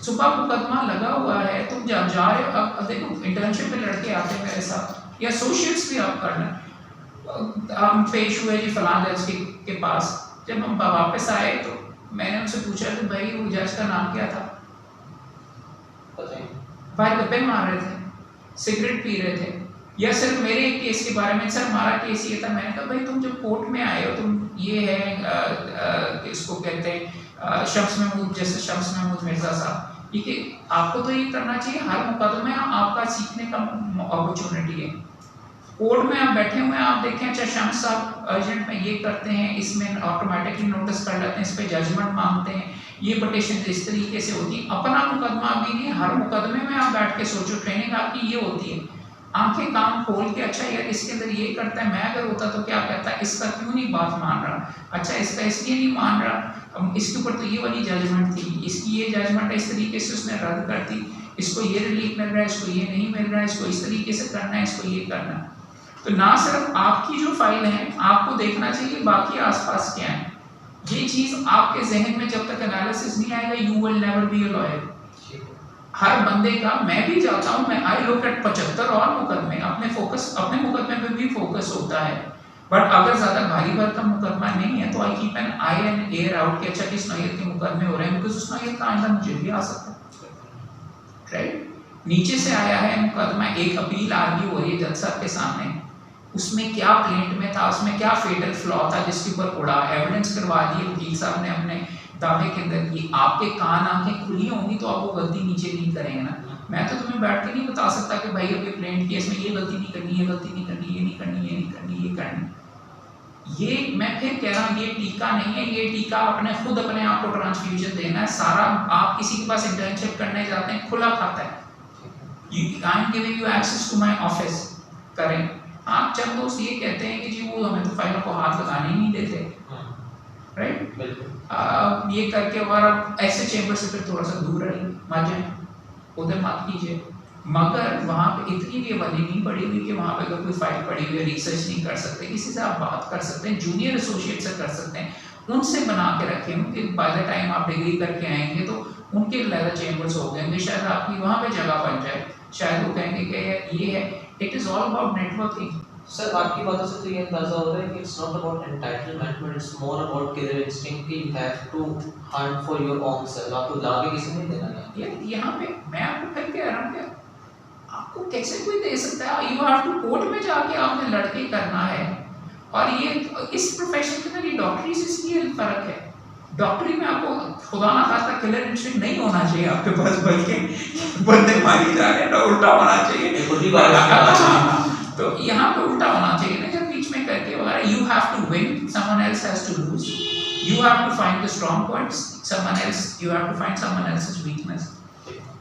Speaker 2: सुबह मुकदमा लगा हुआ है, तुम जब जा रहे हो, अब देखो इंटर्नशिप में लड़के आते हैं मेरे साथ, या एसोसिएट्स भी आप करना, हम पेश हुए जी फलां जज के पास। जब हम वापस आए तो मैंने उनसे पूछा कि भाई वो जज का नाम क्या था, भाई गप्पे मार रहे थे, सिगरेट पी रहे थे, या सिर्फ मेरे एक केस के बारे में, सर हमारा केस ये था। मैंने कहा भाई तुम जब कोर्ट में आए हो, तुम ये है इसको कहते हैं शम्स महमूद, जैसे शम्स महमूद मिर्ज़ा साहब, ये कि आपको तो ये करना चाहिए, हर मुकदमे आपका सीखने का अपॉर्चुनिटी है। कोर्ट में आप बैठे हुए हैं, आप देखें अच्छा शम्स साहब अर्जेंट में ये करते हैं, इसमें ऑटोमेटिकली नोटिस कर लेते हैं, इस पर जजमेंट मांगते हैं, ये पटिशन इस तरीके से होती है। अपना मुकदमा भी नहीं, हर मुकदमे में आप बैठ के सोचो, ट्रेनिंग आपकी ये होती है, आंखें कान खोल के, अच्छा यार इसके अंदर ये करता है, मैं अगर होता तो क्या कहता है, इसका क्यों नहीं बात मान रहा, अच्छा इसका इसलिए नहीं मान रहा, इसके ऊपर तो ये वाली जजमेंट थी, इसकी ये जजमेंट है, इस तरीके से उसने रद्द कर दी, इसको ये रिलीफ मिल रहा है, इसको ये नहीं मिल रहा है, इसको इस तरीके से करना है, इसको ये करना है। तो ना सिर्फ आपकी जो फाइल है आपको देखना चाहिए, बाकी आसपास क्या है। ये चीज़ आपके जहन में जब तक एनालिसिस नहीं आएगा, you will never be a lawyer. हर बंदे का, मैं भी जाता हूँ, मैं आई लुक एट 75 और मुकदमे, अपने मुकदमे पे भी फोकस होता है, बट अगर ज़्यादा भारी भरकम मुकदमा नहीं है तो I keep an I and air out कि अच्छा किस नौयत के मुकदमे हो रहे हैं, बिकॉज उस नौयत का आइंदा मुझे भी आ सकता है, राइट। नीचे से आया है मुकदमा, एक अपील आर्ग्यू हो रही है जज साहब के सामने, उसमें क्या प्लेंट में था, उसमें क्या फेटल फ्लॉ था जिसके ऊपर उड़ा, एविडेंस करवा दी वकील साहब ने अपने दावे के अंदर की, आपके कान आंखें खुली होंगी तो आप वो गलती नीचे नहीं करेंगे ना। मैं तो तुम्हें बैठ के नहीं बता सकता कि भाई अभी प्लेंट केस में ये गलती नहीं करनी, ये गलती नहीं करनी, ये नहीं करनी, ये नहीं करनी, ये करनी। ये मैं फिर कह रहा हूँ, ये टीका नहीं है, ये टीका अपने खुद अपने आप को ट्रांसफ्यूजन देना है। सारा आप किसी के पास इंटर्नशिप करने जाते हैं, खुला खाता है, I am giving you access to my office, करें। आप चंद दोस्त ये कहते हैं कि जी वो हमें तो फाइलों को हाथ लगाने ही नहीं देते, राइट। ये करके और ऐसे चेंबर से फिर थोड़ा सा दूर रहिए, मत जाए उधर, मत कीजिए। मगर वहाँ पे इतनी भी बनी नहीं पड़ी हुई कि वहाँ पे अगर कोई फाइल पड़ी हुई है, रिसर्च नहीं कर सकते, किसी से आप बात कर सकते हैं, जूनियर एसोसिएट से कर सकते हैं, उनसे बना के रखें कि बाय द टाइम आप डिग्री करके आएंगे तो उनके लेदर चेंबर्स हो गए, शायद आपकी वहाँ पे जगह बन जाए, शायद वो कहेंगे कि ये है। It is all about networking.
Speaker 1: Sir आपकी बातों से तो ये अंदाजा हो रहा है कि it's not about entitlement but it's more about killer instinct कि you have to hunt for your own self, आपको लाके किसी ने देना नहीं है।
Speaker 2: यहाँ पे मैं आपको फिर कह रहा हूँ कि आपको कैसे कोई दे सकता है, यू हैव टू कोर्ट में जाके आपने लड़के करना है। और ये इस प्रोफेशन के अंदर ये डॉक्टरी से इसलिए फर्क है, डॉक्टरी में आपको खुदा ना खास्ता किलर इंस्टिंक्ट नहीं होना चाहिए आपके पास, बल्कि बंदे मारी जा रहे हैं उल्टा होना चाहिए। तो यहाँ पे उल्टा होना चाहिए ना, जब बीच में करके वगैरह, you have to win, someone else has to lose, you have to find the strong points, someone else, you have to find someone else's weakness,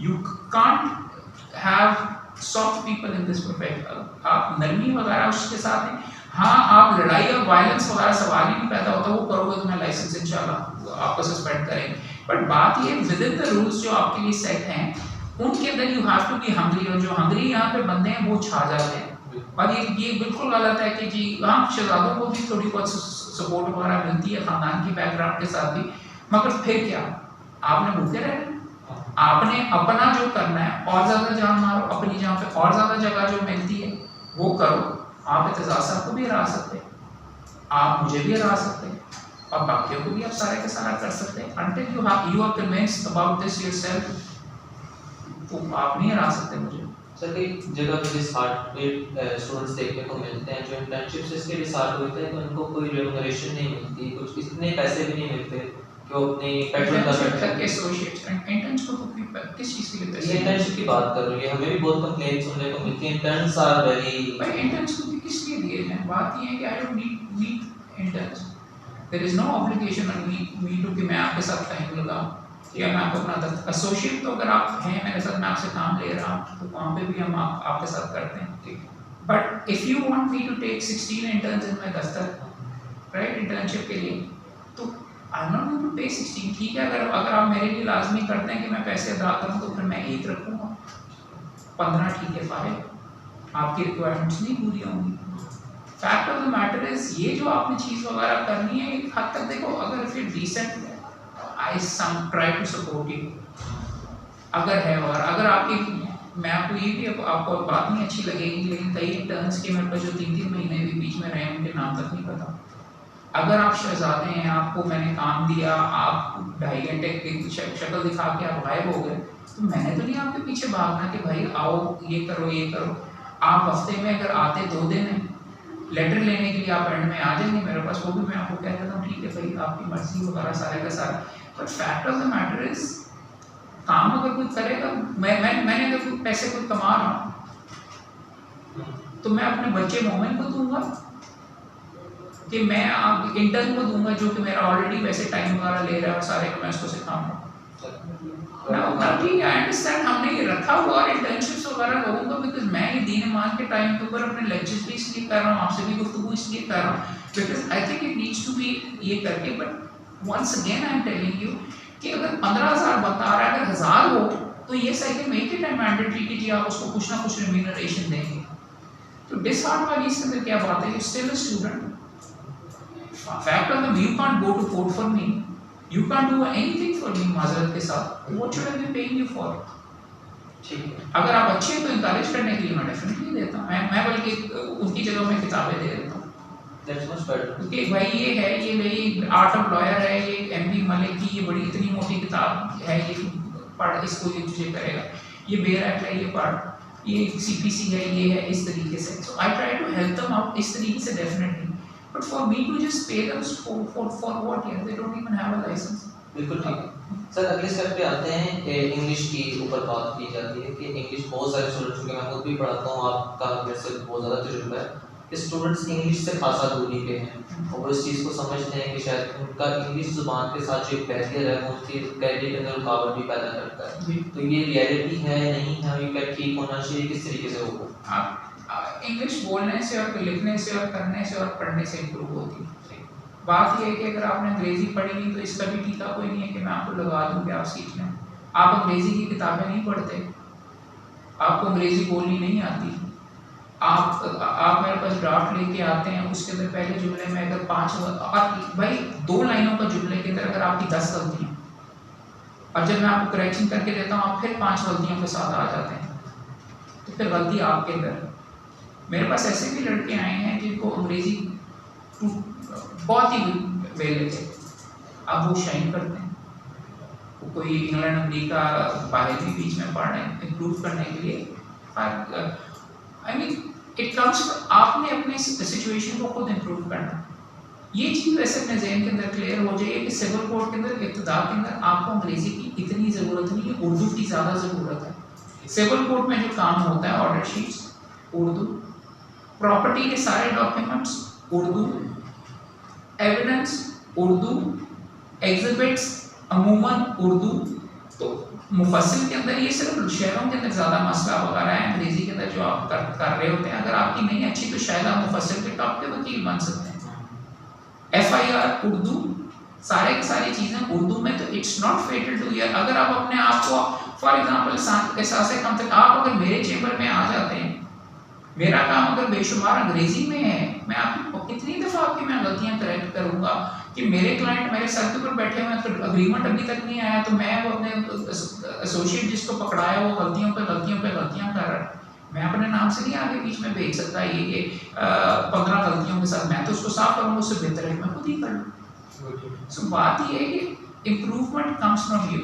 Speaker 2: you can't have soft people in this profession. आप नरमी वगैरह उसके साथ हैं, हाँ आप लड़ाई और वायलेंस वगैरह सवाल ही नहीं पैदा होता, वो करोगे तो मैं लाइसेंस इंशाल्लाह आपको सस्पेंड करेंगे, बट बात ये विद इन द रूल्स जो आपके लिए सेट हैं उनके अंदर you have to be hungry, और जो हंग्री यहाँ पे बंदे हैं वो छा जाते हैं। और ये बिल्कुल गलत है कि जी हाँ शहजादों को भी थोड़ी बहुत सपोर्ट वगैरह मिलती है खानदान की बैकग्राउंड के साथ भी, मगर फिर क्या, आपने भूखे रहना, आपने अपना जो करना है और ज़्यादा जान मारो, अपनी जान पे और ज़्यादा जगह जो मिलती है वो करो। आप एतजाज़ साहब को भी हरा सकते हैं, आप मुझे भी हरा सकते हैं, और बाकियों को भी आप सारे के सारा कर सकते हैं। Until you are convinced about this yourself, तो आप नहीं हरा सकते मुझे।
Speaker 1: सर कई जगह पे जिस स्टूडेंट्स देखने को मिलते हैं जो इंटर्नशिप से इसके लिए साथ होते हैं तो उनको कोई रेमुनरेशन नहीं मिलती, कुछ इतने पैसे भी नहीं मिलते कि वो अपनी पेट्रोल का
Speaker 2: एसोसिएट्स को किस चीज़ के लिए पैसे
Speaker 1: ये इंटर्नशिप की बात कर रही है, हमें भी बहुत कंप्लेंट सुनने को मिलती है, इंटर्न्स आर वेरी।
Speaker 2: भाई इंटर्न्स को किस लिए दिए जाएं? बात ये है कि I don't need interns, there is no obligation on me to कि मैं आपके साथ टाइम लगाऊं या मैं आपको अपना दफ्तर एसोसिएट, तो अगर आप हैं मेरे साथ, मैं आपसे काम ले रहा हूँ, तो वहाँ पे भी हम आपके साथ करते हैं, ठीक है। But if you want me to take 16 interns in my दफ्तर, राइट, इंटर्नशिप के लिए, तो I am not going to pay 16, ठीक है। अगर आप मेरे लिए लाजमी करते हैं कि मैं पैसे अदा करूँ, तो फिर मैं 1 रखूँगा, 15 ठीक है, फाइल आपकी रिक्वायरमेंट्स नहीं पूरी होंगी। Fact of the matter is, ये जो आपने चीज़ वगैरह करनी है, एक हद तक देखो, अगर फिर decent I some try to support you, अगर है, और अगर आपकी, मैं आपको ये भी आपको बात नहीं अच्छी लगेगी, लेकिन कई इंटर्न्स के मेरे पास जो 3-3 महीने भी बीच में रहे, उनके नाम तक नहीं पता। अगर आप शहजादे हैं, आपको मैंने काम दिया, आप 2.5 घंटे की शक्ल दिखा के आप गायब हो गए, तो मैंने तो नहीं आपके पीछे भागना कि भाई आओ ये करो ये करो। आप हफ्ते में अगर आते 2 दिन हैं, लेटर लेने के लिए आप एंड में आ जाएंगे मेरे पास, वो भी मैं आपको कह देता हूँ ठीक है भाई आपकी मर्जी वगैरह सारे का सारा। But fact of the matter is, काम अगर कोई करेगा, मैंने अगर कोई पैसे कोई कमा रहा हूँ, तो मैं अपने बच्चे मोमिन को दूंगा कि मैं आप इंटर्न को दूंगा जो कि मेरा ऑलरेडी वैसे टाइम वगैरह ले रहा है और सारे को मैं उसको सिखाऊंगा ना, ठीक है। आई अंडरस्टैंड, हमने ये रखा हुआ और इंटर्नशिप्स वगैरह करूँगा, बिकॉज मैं ये दीन ईमान के टाइम के ऊपर अपने लेक्चर्स भी इसलिए कर रहा हूँ, आपसे भी गुफ्तगू इसलिए कर रहा हूँ, because I think it needs to be ये करके। But once again I am telling you कि अगर 15,000 बता रहा है, अगर 1,000 हो तो ये सही है, मेक इट ए मैंडेटरी कि जी आप उसको कुछ ना कुछ रिम्यूनरेशन देंगे। तो डिसहार्ट वाली इसके अंदर क्या बात है, you still a student, fact of the you can't go to court for me, you can't do anything for me माजरत के साथ, what should I be paying you for? ठीक है, अगर आप अच्छे हैं तो इंकरेज करने के लिए मैं डेफिनेटली देता हूँ, मैं बल्कि उनकी जगह में किताबें दे देता हूँ, दैट्स मच बेटर, क्योंकि भाई ये है, ये मेरी आर्ट ऑफ लॉयर है, ये एमबी मलिक की ये बड़ी इतनी मोटी किताब है, ये पढ़, इसको ये तुझे करेगा, ये बेयर एक्ट है, ये पढ़, ये सीपीसी है, ये है, इस तरीके से। So I try to help them out इस तरीके से definitely, but for me to just pay them for what? Yeah, they don't even have a license.
Speaker 1: बिल्कुल ठीक है सर। अगले स्टेप पे आते हैं कि इंग्लिश की ऊपर बात की जाती है कि इंग्लिश बहुत सारे स्टूडेंट्स को, मैं खुद भी पढ़ाता हूँ, आपका मेरे से बहुत ज़्यादा तजुर्बा है कि स्टूडेंट्स इंग्लिश से खासा दूरी पे हैं और वो इस चीज़ को समझते हैं कि शायद उनका इंग्लिश ज़ुबान के साथ जो एक बैरियर है वो उनकी कैरियर के अंदर रुकावट भी पैदा करता है। तो ये रियलिटी है नहीं है, ये क्या ठीक होना चाहिए, किस तरीके से होगा?
Speaker 2: आप इंग्लिश बोलने से और लिखने से और करने से और पढ़ने से इम्प्रूव होती है। बात यह है कि अगर आपने अंग्रेज़ी पढ़ी नहीं तो इसका भी टीका कोई नहीं है कि मैं आपको लगा दूँ कि आप सीख लें। आप अंग्रेज़ी की किताबें नहीं पढ़ते, आपको अंग्रेज़ी बोलनी नहीं आती, आप मेरे पास ड्राफ्ट लेके आते हैं, उसके अंदर पहले जुमले में अगर 5 और भाई 2 लाइनों का जुमले के अंदर अगर आपकी 10 गलतियाँ, और जब मैं आपको करेक्शन करके देता हूँ आप फिर 5 गलतियों के साथ आ जाते हैं, तो फिर गलती आपके अंदर। मेरे पास ऐसे भी लड़के आए हैं जिनको अंग्रेज़ी बहुत ही वेले थे, अब वो शाइन करते हैं, वो कोई इंग्लैंड अमेरिका बाहर भी बीच में पढ़ रहे हैं इम्प्रूव करने के लिए। आई मीन इट कम्स, आपने अपने सिचुएशन को खुद इम्प्रूव करना। ये चीज़ वैसे अपने जहन के अंदर क्लियर हो जाए कि सिविल कोड के अंदर, इब्तिदा के अंदर आपको अंग्रेज़ी की इतनी ज़रूरत नहीं है, उर्दू की ज़्यादा ज़रूरत है। सिविल कोड में जो काम होता है, ऑर्डर शीट्स उर्दू, प्रॉपर्टी के सारे documents Urdu, evidence Urdu, exhibits अमूमन उर्दू। तो मुफस्सिल के अंदर ये सिर्फ शहरों के अंदर ज़्यादा मसला वगैरह है, अंग्रेज़ी के अंदर जो आप कर रहे होते हैं, अगर आपकी नहीं अच्छी तो शायद आप मुफस्सिल के टॉप के वकील बन सकते हैं। FIR उर्दू, सारे की सारी चीज़ें उर्दू में, तो it's not fatal to ear. अगर आप अपने आप को, फॉर एग्जाम्पल एहसास कम तक, आप अगर मेरे चेम्बर में आ जाते हैं, मेरा काम अगर बेशुमार अंग्रेजी में है, मैं आपको कितनी दफ़ा आपकी मैं गलतियां करेक्ट करूंगा कि मेरे क्लाइंट मेरे सर के ऊपर बैठे हुए हैं, तो अग्रीमेंट अभी तक नहीं आया, तो मैं वो अपने एसोसिएट जिसको पकड़ाया वो गलतियों पे गलतियां कर रहा है, मैं अपने नाम से नहीं आगे बीच में भेज सकता ये 15 गलतियों के साथ, मैं तो उसको साफ करूँगा, उससे बेहतर है मैं खुद ही कर लूँ। सो बात ये है कि इम्प्रूवमेंट कम्स फ्रॉम यू।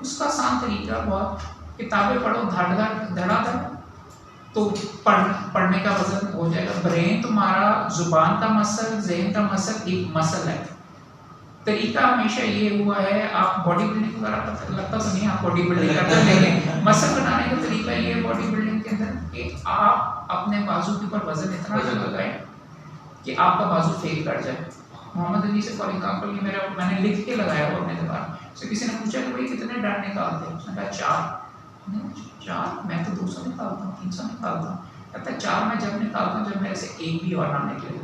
Speaker 2: उसका आसान तरीका बहुत, किताबें पढ़ो धड़ाधड़, तो पढ़ने का वजन हो जाएगा। ब्रेन तुम्हारा जुबान का मसल, ज़हन का मसल एक मसल है, तरीका हमेशा ये हुआ है, आप बॉडी बिल्डिंग वगैरह लगता तो नहीं आप बॉडी बिल्डिंग करते हैं, लेकिन मसल बनाने का तरीका ये है बॉडी बिल्डिंग के अंदर कि आप अपने बाजू के ऊपर वजन इतना लगाएं कि आपका बाजू फेल कर जाए। मोहम्मद अली से फॉर एग्जांपल ये मेरा मैंने लिख के लगाया हुआ अपने दीवार से, किसी ने पूछा कि भाई कितने डंड निकालते हैं, उसने कहा 4। मैं तो 200 निकालता हूँ, 300 निकालता हूँ। कहता है 4 मैं जब निकालता हूँ जब मेरे से एक भी और ना निकले।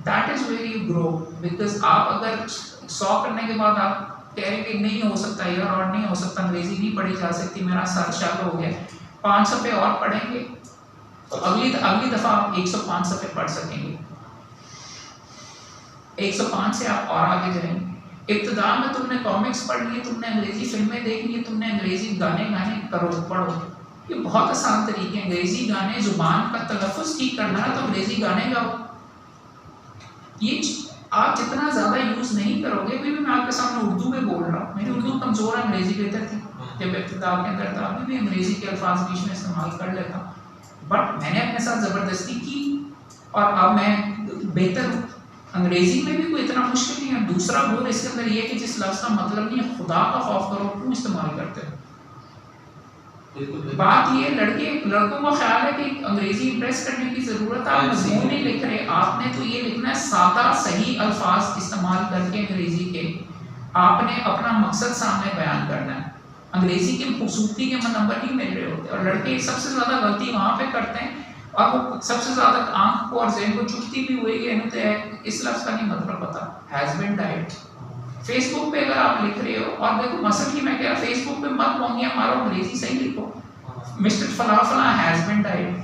Speaker 2: That is very you grow, because आप अगर 100 करने के बाद आप कह रहे हैं कि नहीं हो सकता यार और नहीं हो सकता, अंग्रेजी नहीं पढ़ी जा सकती, मेरा सर चालू हो गया, 5 सफ़े और पढ़ेंगे तो अगली दफ़ा आप 105 सफ़े पढ़ सकेंगे, 105 से आप और आगे जाएंगे। इब्तिदा में तुमने कॉमिक्स पढ़नी है, तुमने अंग्रेजी फिल्में देखनी है, तुमने अंग्रेजी गाने करो पढ़ो, ये बहुत आसान तरीके हैं। अंग्रेजी गाने, जुबान का तलफ़ुज़ ठीक करना है तो अंग्रेजी गाने गाओ। ये आप जितना ज़्यादा यूज़ नहीं करोगे, अभी भी मैं आपके सामने उर्दू में बोल रहा हूँ, मेरी उर्दू कमज़ोर है, अंग्रेजी बेहतर थी जब इब्तिदा के अंदर था, अभी भी अंग्रेजी के अल्फाज बीच में इस्तेमाल कर लेता हूँ, बट मैंने अपने साथ ज़बरदस्ती की और अब मैं बेहतर हूँ। अंग्रेजी में भी कोई इतना मुश्किल नहीं है। दूसरा गुण इसके अंदर ये है कि जिस लफ्ज़ का मतलब नहीं है, खुदा का खौफ करो, क्यों इस्तेमाल करते हो? बात ये लड़कों का ख्याल है कि अंग्रेजी इंप्रेस करने की ज़रूरत है, आप मजमून नहीं लिख रहे, आपने तो ये लिखना है सादा सही अल्फाज इस्तेमाल करके अंग्रेजी के, आपने अपना मकसद सामने बयान करना है। अंग्रेजी की खूबसूरती के नंबर नहीं मिल रहे होते, और लड़के सबसे ज़्यादा गलती वहाँ पे करते हैं, और वो सबसे ज़्यादा आंख को और ज़हन को चुभती भी हुई कि इस लफ्ज़ का नहीं मतलब पता, हैज़ बीन डाइड। फेसबुक पे अगर आप लिख रहे हो, और देखो मसल की मैं कह रहा, फेसबुक पे मत मोंगिया मारो, अंग्रेजी सही लिखो, मिस्टर फला फला हैज़ बीन डाइड,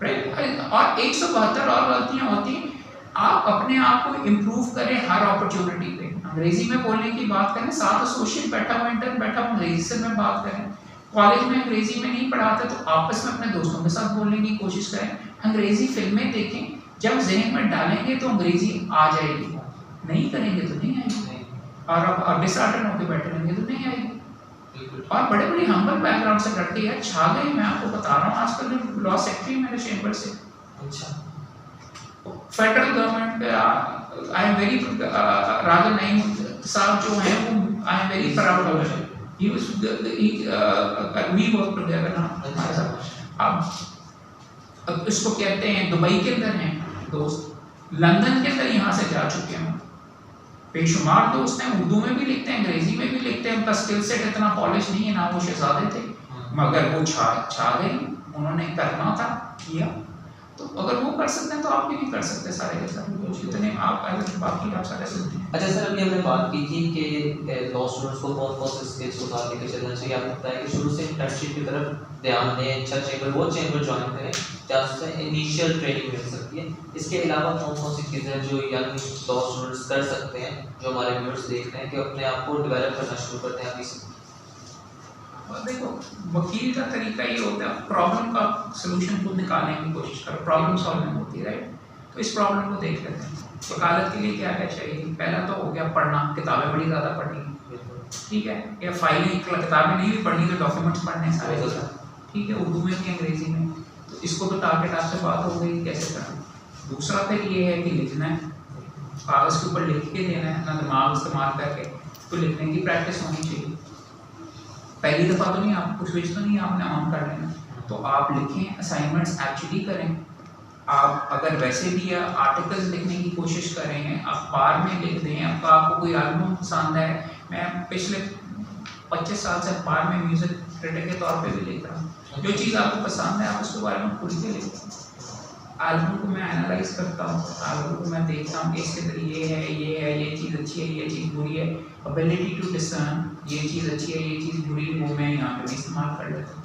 Speaker 2: राइट। और 172 और गलतियाँ होती हैं। आप अपने आप को इम्प्रूव करें हर अपॉर्चुनिटी पे, अंग्रेजी में बोलने की बात करें, साथ एसोसिएट बैठा हुआ इंटर्न बैठा हुआ अंग्रेजी से में बात करें, कॉलेज में अंग्रेजी में नहीं पढ़ाते तो आपस में अपने दोस्तों के साथ बोलने की कोशिश करें, अंग्रेजी फिल्में देखें, जब जहन में डालेंगे तो अंग्रेजी आ जाएगी, नहीं करेंगे तो नहीं आएगी, और अब डिसऑर्डर होकर बैठे रहेंगे तो नहीं आएगी। और बड़े बड़े हम्बल बैकग्राउंड से लड़के यार छा गए, मैं आपको बता रहा हूँ, आजकल जो लॉ सेक्रेटरी मेरे चैम्बर से, अच्छा फेडरल गवर्नमेंट पे I am very Raja Naeem साहब जो हैं वो I am very proud of him, he was we work together now. अब इसको कहते हैं दुबई के अंदर हैं दोस्त, लंदन के अंदर यहाँ से जा चुके हैं, बेशुमार दोस्त हैं, उर्दू में भी लिखते हैं, अंग्रेजी में भी लिखते हैं, उनका स्किल सेट इतना पॉलिश नहीं है, ना वो शहजादे थे, मगर वो छा गई, उन्होंने करना था किया, तो अगर वो कर सकते हैं तो आप भी नहीं कर सकते सारे के सारे कुछ इतने आप अगर बाकी आप सारे सुनते हैं।
Speaker 1: अच्छा सर, अभी हमने बात की थी कि लॉ स्टूडेंट्स को कौन कौन से स्किल्स को साथ लेकर चलना चाहिए, आपको बताया कि शुरू से इंटर्नशिप की तरफ ध्यान दें, अच्छा चैम्बर वो चैम्बर ज्वाइन करें जहाँ से इनिशियल ट्रेनिंग मिल सकती है। इसके अलावा कौन कौन सी चीज़ें हैं जो यंग लॉ स्टूडेंट्स कर सकते हैं, जो हमारे व्यूअर्स देख रहे हैं कि अपने आप को डेवलप करना शुरू करते हैं अभी से?
Speaker 2: देखो वकील का तरीका ये होता है, प्रॉब्लम का सलूशन खुद निकालने की कोशिश करो, प्रॉब्लम सॉल्विंग होती है, राइट। तो इस प्रॉब्लम को देख लेते हैं, वकालत के लिए क्या क्या चाहिए। पहला तो हो गया पढ़ना, किताबें बड़ी ज़्यादा पढ़नी, ठीक है, या फाइलें किताबें नहीं भी पढ़नी तो डॉक्यूमेंट्स पढ़ने सारे के साथ, ठीक है, उर्दू में भी अंग्रेजी में, तो इसको तो टारगेट आपसे बात हो गई कैसे करना। दूसरा फिर ये है कि लिखना है, कागज़ के ऊपर लिख के देना है, अपना दिमाग इस्तेमाल करके, तो लिखने की प्रैक्टिस होनी चाहिए। पहली दफ़ा तो नहीं, आप कुछ तो नहीं आपने ऑन कर लेना, तो आप लिखें, असाइनमेंट्स एक्चुअली करें। आप अगर वैसे भी आर्टिकल्स लिखने की कोशिश करें, अखबार में लिख दें, आपको कोई एल्बम पसंद है, मैं पिछले 25 साल से अखबार में म्यूज़िक क्रिटिक के तौर पे भी लिख रहा हूँ, जो चीज़ आपको पसंद है आप उसके बारे में खुल के लिखें। एल्बम को मैं एनालाइज करता हूँ, एल्बम को मैं देखता हूँ कि इसके अंदर ये चीज़ अच्छी है, ये चीज़ बुरी है, एबिलिटी टू डिसर्न, ये चीज़ अच्छी है, ये चीज़ बुरी है, वो मैं यहाँ पे भी इस्तेमाल कर लेता हूँ,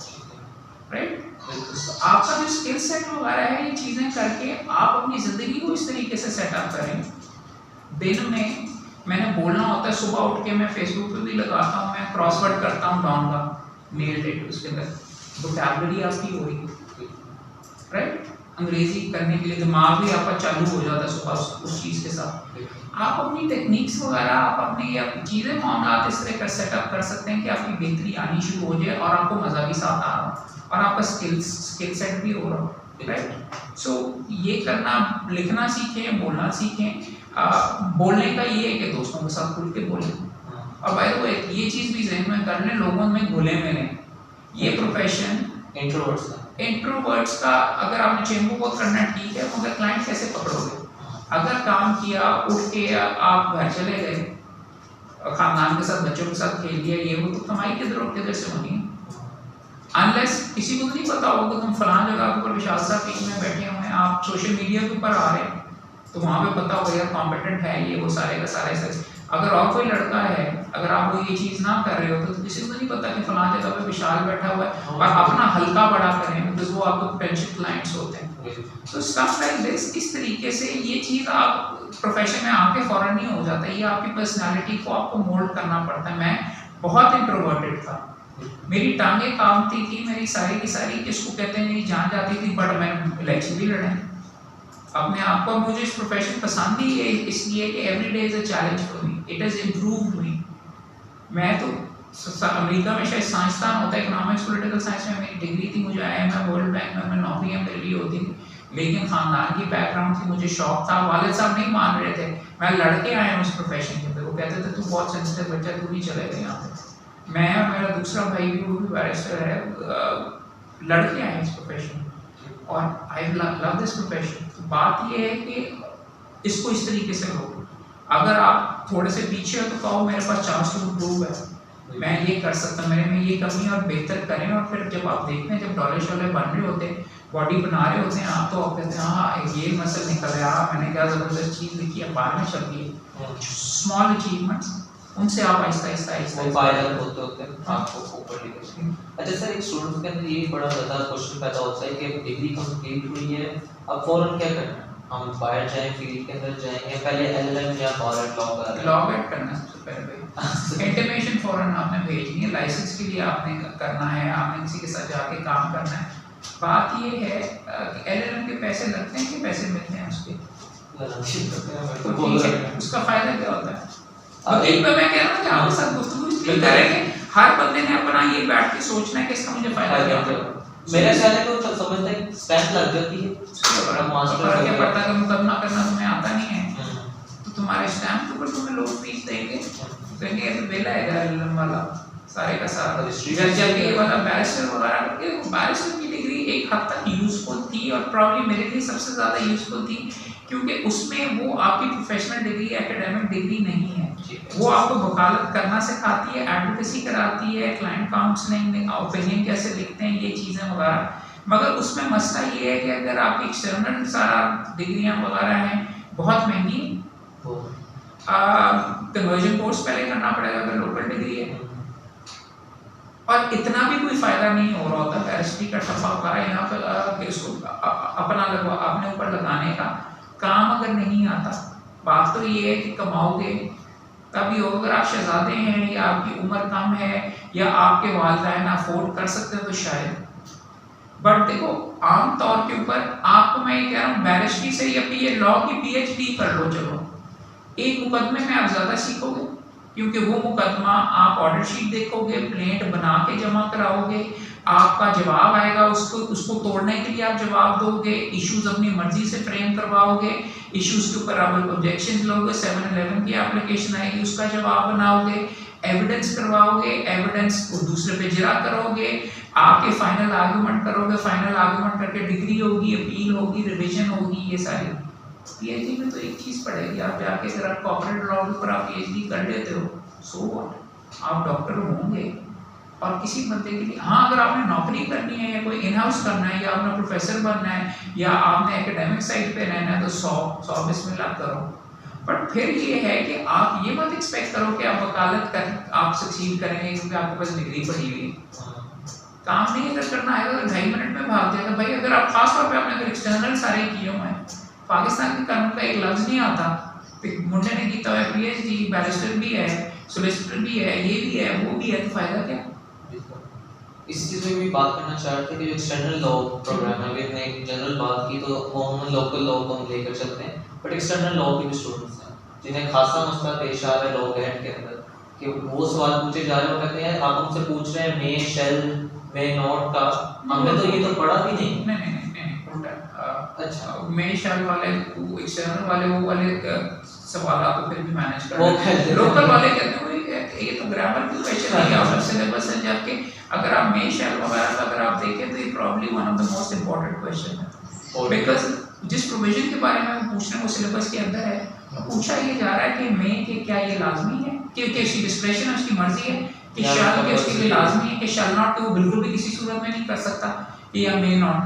Speaker 2: राइट। तो आपका जो स्किल सेट वगैरह है, ये चीज़ें करके आप अपनी ज़िंदगी को इस तरीके से सेटअप करें। दिन में मैंने बोलना होता है, सुबह उठ के मैं फेसबुक पे भी लगाता हूँ, मैं क्रॉसवर्ड करता हूँ डाउन का मेल डेट, उसके अंदर वोकैबुलरी आपकी हो रही है, राइट। अंग्रेजी करने के लिए दिमाग भी आपका चालू हो जाता है सुबह उस चीज़ के साथ। आप अपनी टेक्निक्स वगैरह, आप अपनी चीज़ें मामला इस तरह का सेटअप कर सकते हैं कि आपकी बेहतरी आनी शुरू हो जाए और आपको मज़ा भी साथ आ रहा हो और आपका स्किल सेट भी हो रहा हो, राइट। सो ये करना, लिखना सीखें, बोलना सीखें। बोलने का ये है कि दोस्तों के साथ खुल के बोलें। और भाई वो ये चीज़ भी जहन में कर लें, लोगों में घुले मिले। ये प्रोफेशन इंट्रोवर्ट्स का अगर आपने चेंबू वर्क करना है ठीक है, मगर क्लाइंट कैसे पकड़ोगे? अगर काम किया, उठ के आप घर चले गए, खानदान के साथ बच्चों के साथ खेल लिया, ये वो, तो कमाई किधर से होनी है? अनलेस किसी को नहीं पता होगा तुम फलां जगह के ऊपर विशाल साहब टीम में बैठे हुए हैं, आप सोशल मीडिया के ऊपर आ रहे हैं, तो वहाँ पे पता होगा यार कॉम्पिटेंट है ये वो सारे का सारे सच। अगर और कोई लड़का है, अगर आप वो ये चीज़ ना कर रहे हो तो किसी को नहीं पता कि फलां जगह पे विशाल बैठा हुआ है, और अपना हल्का बड़ा करें बिकॉज वो आपको पोटेंशियल क्लाइंट्स होते हैं। तो स्टफ लाइक दिस, इस तरीके से ये चीज़ आप प्रोफेशन में आके फ़ौरन नहीं हो जाता, ये आपकी पर्सनैलिटी को आपको मोल्ड करना पड़ता है। मैं बहुत इंट्रोवर्टेड था, मेरी टांगें कांपती थी, मेरी सारी की सारी किसको कहते हैं मेरी जान जाती थी, बट मैंने इलेक्शन भी लड़े अपने आप को। मुझे इस प्रोफेशन पसंद ही है इसलिए कि every day is a challenge for me, it has improved me. मैं तो अमेरिका में शायद साइंसदान होता है, इकोनॉमिक्स पॉलिटिकल साइंस में मेरी डिग्री थी, मुझे IMF वर्ल्ड बैंक में नौकरियाँ मिल रही होती थी, लेकिन ख़ानदान की बैकग्राउंड थी, मुझे शौक था, वालिद साहब नहीं मान रहे थे, मैं लड़के आया हूँ उस प्रोफेशन के, वो कहते थे तू बहुत सेंसिटिव बच्चा, तू नहीं चलेगा यहाँ पे। मैं और मेरा दूसरा भाई भी, वो भी बैरिस्टर है, लड़के आए इस प्रोफेशन और आई लव दिस प्रोफेशन। बात ये है कि इसको इस तरीके से लो, अगर आप थोड़े से पीछे हो तो कहो मेरे पास चांस टू इम्प्रूव है, मैं ये कर सकता हूँ, मेरे में ये कमी है और बेहतर करें। और फिर जब आप देखते हैं जब डॉलर शॉलर बन रहे होते हैं, बॉडी बना रहे होते हैं आप, तो आप कहते हैं हाँ ये मसल निकल रहा है, मैंने क्या ज़बरदस्त चीज़ लिखी है, बाद में चल रही है। स्मॉल अचीवमेंट्स, उनसे आप आहिस्ता आहिस्ता
Speaker 1: वायरल होते आपको ऊपर लेकर। अच्छा सर, एक स्टूडेंट के अंदर ये बड़ा ज़्यादा क्वेश्चन पैदा होता है कि डिग्री कंप्लीट हुई है, अब फौरन क्या करना है? हम बाहर जाएं, फील्ड के अंदर जाएंगे, पहले LLM या बार
Speaker 2: लॉ गेट करना सबसे पहले। इंटीमेशन फौरन आपने भेजनी है, लाइसेंस के लिए आपने करना है, आपने किसी के साथ जाके काम करना है। बात ये है कि LLM के पैसे लगते हैं कि पैसे मिलते हैं उसके, तो उसका फायदा क्या होता है? अब एक बार मैं कह रहा हूँ कि आपके साथ गुफ्तगू इसलिए करेंगे, हर बंदे ने अपना ये बैठ के सोचना है कि इसका मुझे फायदा क्या होगा।
Speaker 1: मेरा ख्याल है तो समझता है स्टैम्प लग जाती है,
Speaker 2: बड़ा मास्टर क्या पड़ता है, मुकदमा करना तुम्हें आता नहीं है, तो तुम्हारे स्टैम्प के ऊपर तुम्हें लोग फीस देंगे, कहेंगे ये तो बेला है LLM वाला सारे का सारा जब ये वाला बैरिस्टर वगैरह करके। बैरिस्टर की डिग्री एक हद तक यूजफुल थी और प्रॉब्ली मेरे लिए सबसे ज़्यादा यूजफुल थी, क्योंकि उसमें वो आपकी प्रोफेशनल डिग्री एकेडमिक डिग्री नहीं है, वो आपको वकालत करना सिखाती है, एडवोकेसी कराती है, क्लाइंट काउंसलिंग, ओपिनियन कैसे लिखते हैं, ये चीज़ें वगैरह। मगर उसमें मसला ये है कि अगर आपकी एक्सटर्नल सारा डिग्रियाँ वगैरह हैं बहुत महंगी, कन्वर्जन कोर्स पहले करना पड़ेगा अगर लोकल डिग्री है, और इतना भी कोई फ़ायदा नहीं हो रहा होता बैरिस्ट्री का ठप्पा वगैरह यहाँ पर इसको अपना अपने ऊपर लगाने का काम अगर नहीं आता। बात तो ये है कि कमाओगे तभी हो, अगर आप शहजादे हैं या आपकी उम्र कम है या आपके वालिदैन अफोर्ड कर सकते हैं तो शायद। बट देखो आम तौर के ऊपर आपको मैं ये कह रहा हूँ बैरिस्ट्री से या फिर ये लॉ की PhD कर लो, चलो एक मुकदमे में आप ज़्यादा सीखोगे, क्योंकि वो मुकदमा आप ऑर्डर शीट देखोगे, प्लेंट बना के जमा कराओगे, आपका जवाब आएगा, उसको तोड़ने के लिए आप जवाब दोगे, इश्यूज अपनी मर्जी से फ्रेम करवाओगे, इश्यूज के ऊपर आप ऑब्जेक्शन लोगे, 711 की एप्लीकेशन आएगी, उसका जवाब बनाओगे, एविडेंस करवाओगे, एविडेंस को दूसरे पे जरा करोगे, आके फाइनल आर्गूमेंट करोगे, फाइनल आर्गूमेंट करके डिग्री होगी, अपील होगी, रिविजन होगी, ये सारी। PhD में तो एक चीज़ पड़ेगी, आप जाके अगर आप कॉर्पोरेट लॉ के ऊपर आप PhD कर लेते हो, सो व्हाट, आप डॉक्टर होंगे। और किसी बंदे के लिए हाँ, अगर आपने नौकरी करनी है या कोई इन हाउस करना है या आपने प्रोफेसर बनना है या आपने एकेडमिक साइड पे रहना है तो 100 बिस्मिल्लाह करो। बट फिर ये है कि आप ये मत एक्सपेक्ट करो कि आप वकालत कर आप सक्सीड करेंगे क्योंकि आपके पास डिग्री पड़ी हुई है। काम नहीं अगर करना है तो 2.5 मिनट में भाग जाएगा भाई। अगर आप खास तौर पे आपने अगर एक्सटर्नल सारे किए हुए हैं, पाकिस्तान के कानून का एक लफ्ज़ नहीं आता, मुंडे ने किया हुआ है, PhD, बैरिस्टर भी है, सोलिसिटर भी है, ये भी है, वो भी है, तो फ़ायदा क्या?
Speaker 1: इस चीज़ में भी बात करना चाह रहे थे कि जो एक्सटर्नल लॉ प्रोग्राम है, अभी हमने एक जनरल बात की तो वो हम लोकल लॉ को हम लेकर चलते हैं, बट एक्सटर्नल लॉ के भी स्टूडेंट्स हैं जिन्हें खासा मसला पेश आ रहा है लॉ गेट के अंदर कि वो सवाल पूछे जा रहे हो, कहते हैं आप हमसे पूछ रहे हैं मे शेल मे नॉट का, हमने तो ये तो पढ़ा भी नहीं।
Speaker 2: नहीं उल्टा।
Speaker 1: अच्छा,
Speaker 2: मे शेल वाले एक्सटर्नल वाले वो वाले सवाल तो फिर भी मैनेज
Speaker 1: वो
Speaker 2: कर लोकल वाले कहते हैं ये तो ग्रामर की क्वेश्चन है आउट ऑफ सिलेबस है, जबकि अगर आप मे शैल वगैरह का अगर आप देखें तो ये probably one of the most important question है, बिकॉज जिस प्रोविजन के बारे में पूछ रहे हैं वो सिलेबस के अंदर है। पूछा ये जा रहा है कि मे के क्या ये लाजमी है कि उसकी डिस्क्रेशन है, उसकी मर्जी है, कि शाल के उसके लिए लाजमी है, कि शाल नॉट के वो बिल्कुल भी किसी सूरत में नहीं कर सकता, कि या मे नॉट,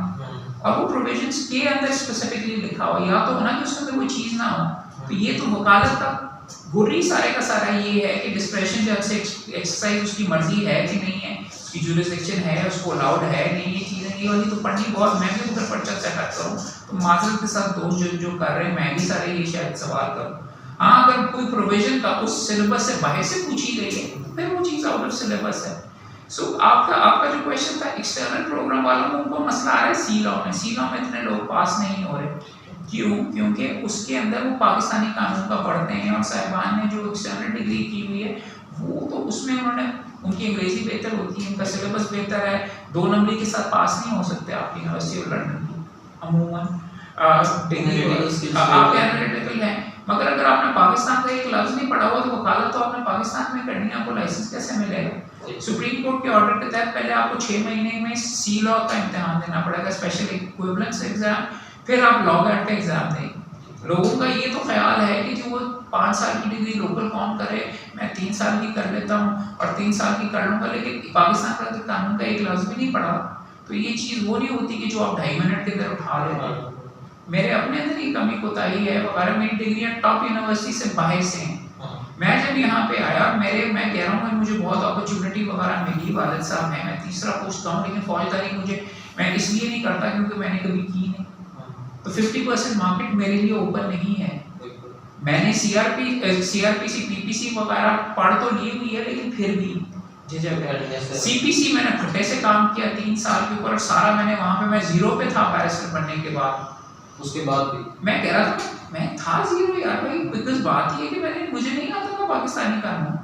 Speaker 2: और वो प्रोविजंस के अंदर स्पेसिफिकली लिखा हो, या तो होना कि उसके अंदर कोई चीज़ ना हो। तो ये तो वकालत का गुर्री सारे का सारा ये है कि डिस्क्रेशन जब से एक्सरसाइज उसकी मर्जी है कि नहीं है, उसकी जुरिसडिक्शन है, उसको अलाउड है नहीं, ये चीज़ें ये वाली तो पढ़नी बहुत, मैं भी उधर पर्चा सेटअप करूँ तो माजरत के साथ दोस्त जो कर रहे हैं मैं भी सारे ये शायद सवाल करूँ। हाँ, अगर कोई प्रोविजन का उस सिलेबस से बाहर से पूछी गई है फिर वो चीज़ आउट ऑफ सिलेबस है। सो आपका जो क्वेश्चन था एक्सटर्नल प्रोग्राम वालों को उनको मसला आ रहा है सी लॉ में, सी लॉ में इतने लोग पास नहीं हो रहे, क्यों? क्योंकि उसके अंदर वो पाकिस्तानी कानून का पढ़ते हैं, और साहिबान ने जो एक्सटर्नल डिग्री की हुई है वो तो उसमें उन्होंने, उनकी अंग्रेजी बेहतर होती है, उनका सिलेबस बेहतर है, 2 नंबरी के साथ पास नहीं हो सकते आप यूनिवर्सिटी ऑफ लंदन की अमूमन डिग्री आप एनालिटिकल हैं। मगर अगर आपने पाकिस्तान का एक लफ्ज़ नहीं पढ़ा हुआ तो वकालत तो आपने पाकिस्तान में करनी है, आपको लाइसेंस कैसे मिलेगा? सुप्रीम कोर्ट के ऑर्डर के तहत पहले आपको 6 महीने में सी लॉ का इम्तिहान देना पड़ेगा, स्पेशल इक्विवेलेंस एग्जाम, फिर आप लॉ गार्ड का एग्जाम देंगे। लोगों का ये तो ख्याल है कि जो वो 5 साल की डिग्री लोकल कौन करे, मैं 3 साल की कर लेता हूँ और 3 साल की कर लूँगा, लेकिन पाकिस्तान का कानून का एक लफ्ज़ भी नहीं पढ़ा, तो ये चीज़ वो नहीं होती कि जो आप 2.5 मिनट के अंदर उठा लेते हैं। मेरे अपने अंदर ही कमी कोताही है वगैरह, मेरी डिग्रियाँ टॉप यूनिवर्सिटी से बाहर से हैं। मैं जब यहाँ पे आया मैं कह रहा हूँ मुझे बहुत अपॉर्चुनिटी वगैरह मिली, वालिद साहब हैं, मैं तीसरा पूछता हूँ, लेकिन फौजदारी मुझे मैं इसलिए नहीं करता क्योंकि मैंने कभी की नहीं, तो 50% मार्केट मेरे लिए ओपन नहीं है। मैंने सीआरपीसी पीपीसी वगैरह पढ़ तो ली हुई है, लेकिन फिर भी सीपीसी मैंने फटे से काम किया 3 साल के ऊपर, सारा मैंने वहाँ पे मैं 0 पे था बैरिस्टर बनने के बाद,
Speaker 1: उसके बाद भी
Speaker 2: मैं कह रहा था मैं था 0 यार भाई, बिकॉज बात ये कि मुझे नहीं आता था पाकिस्तानी कानून,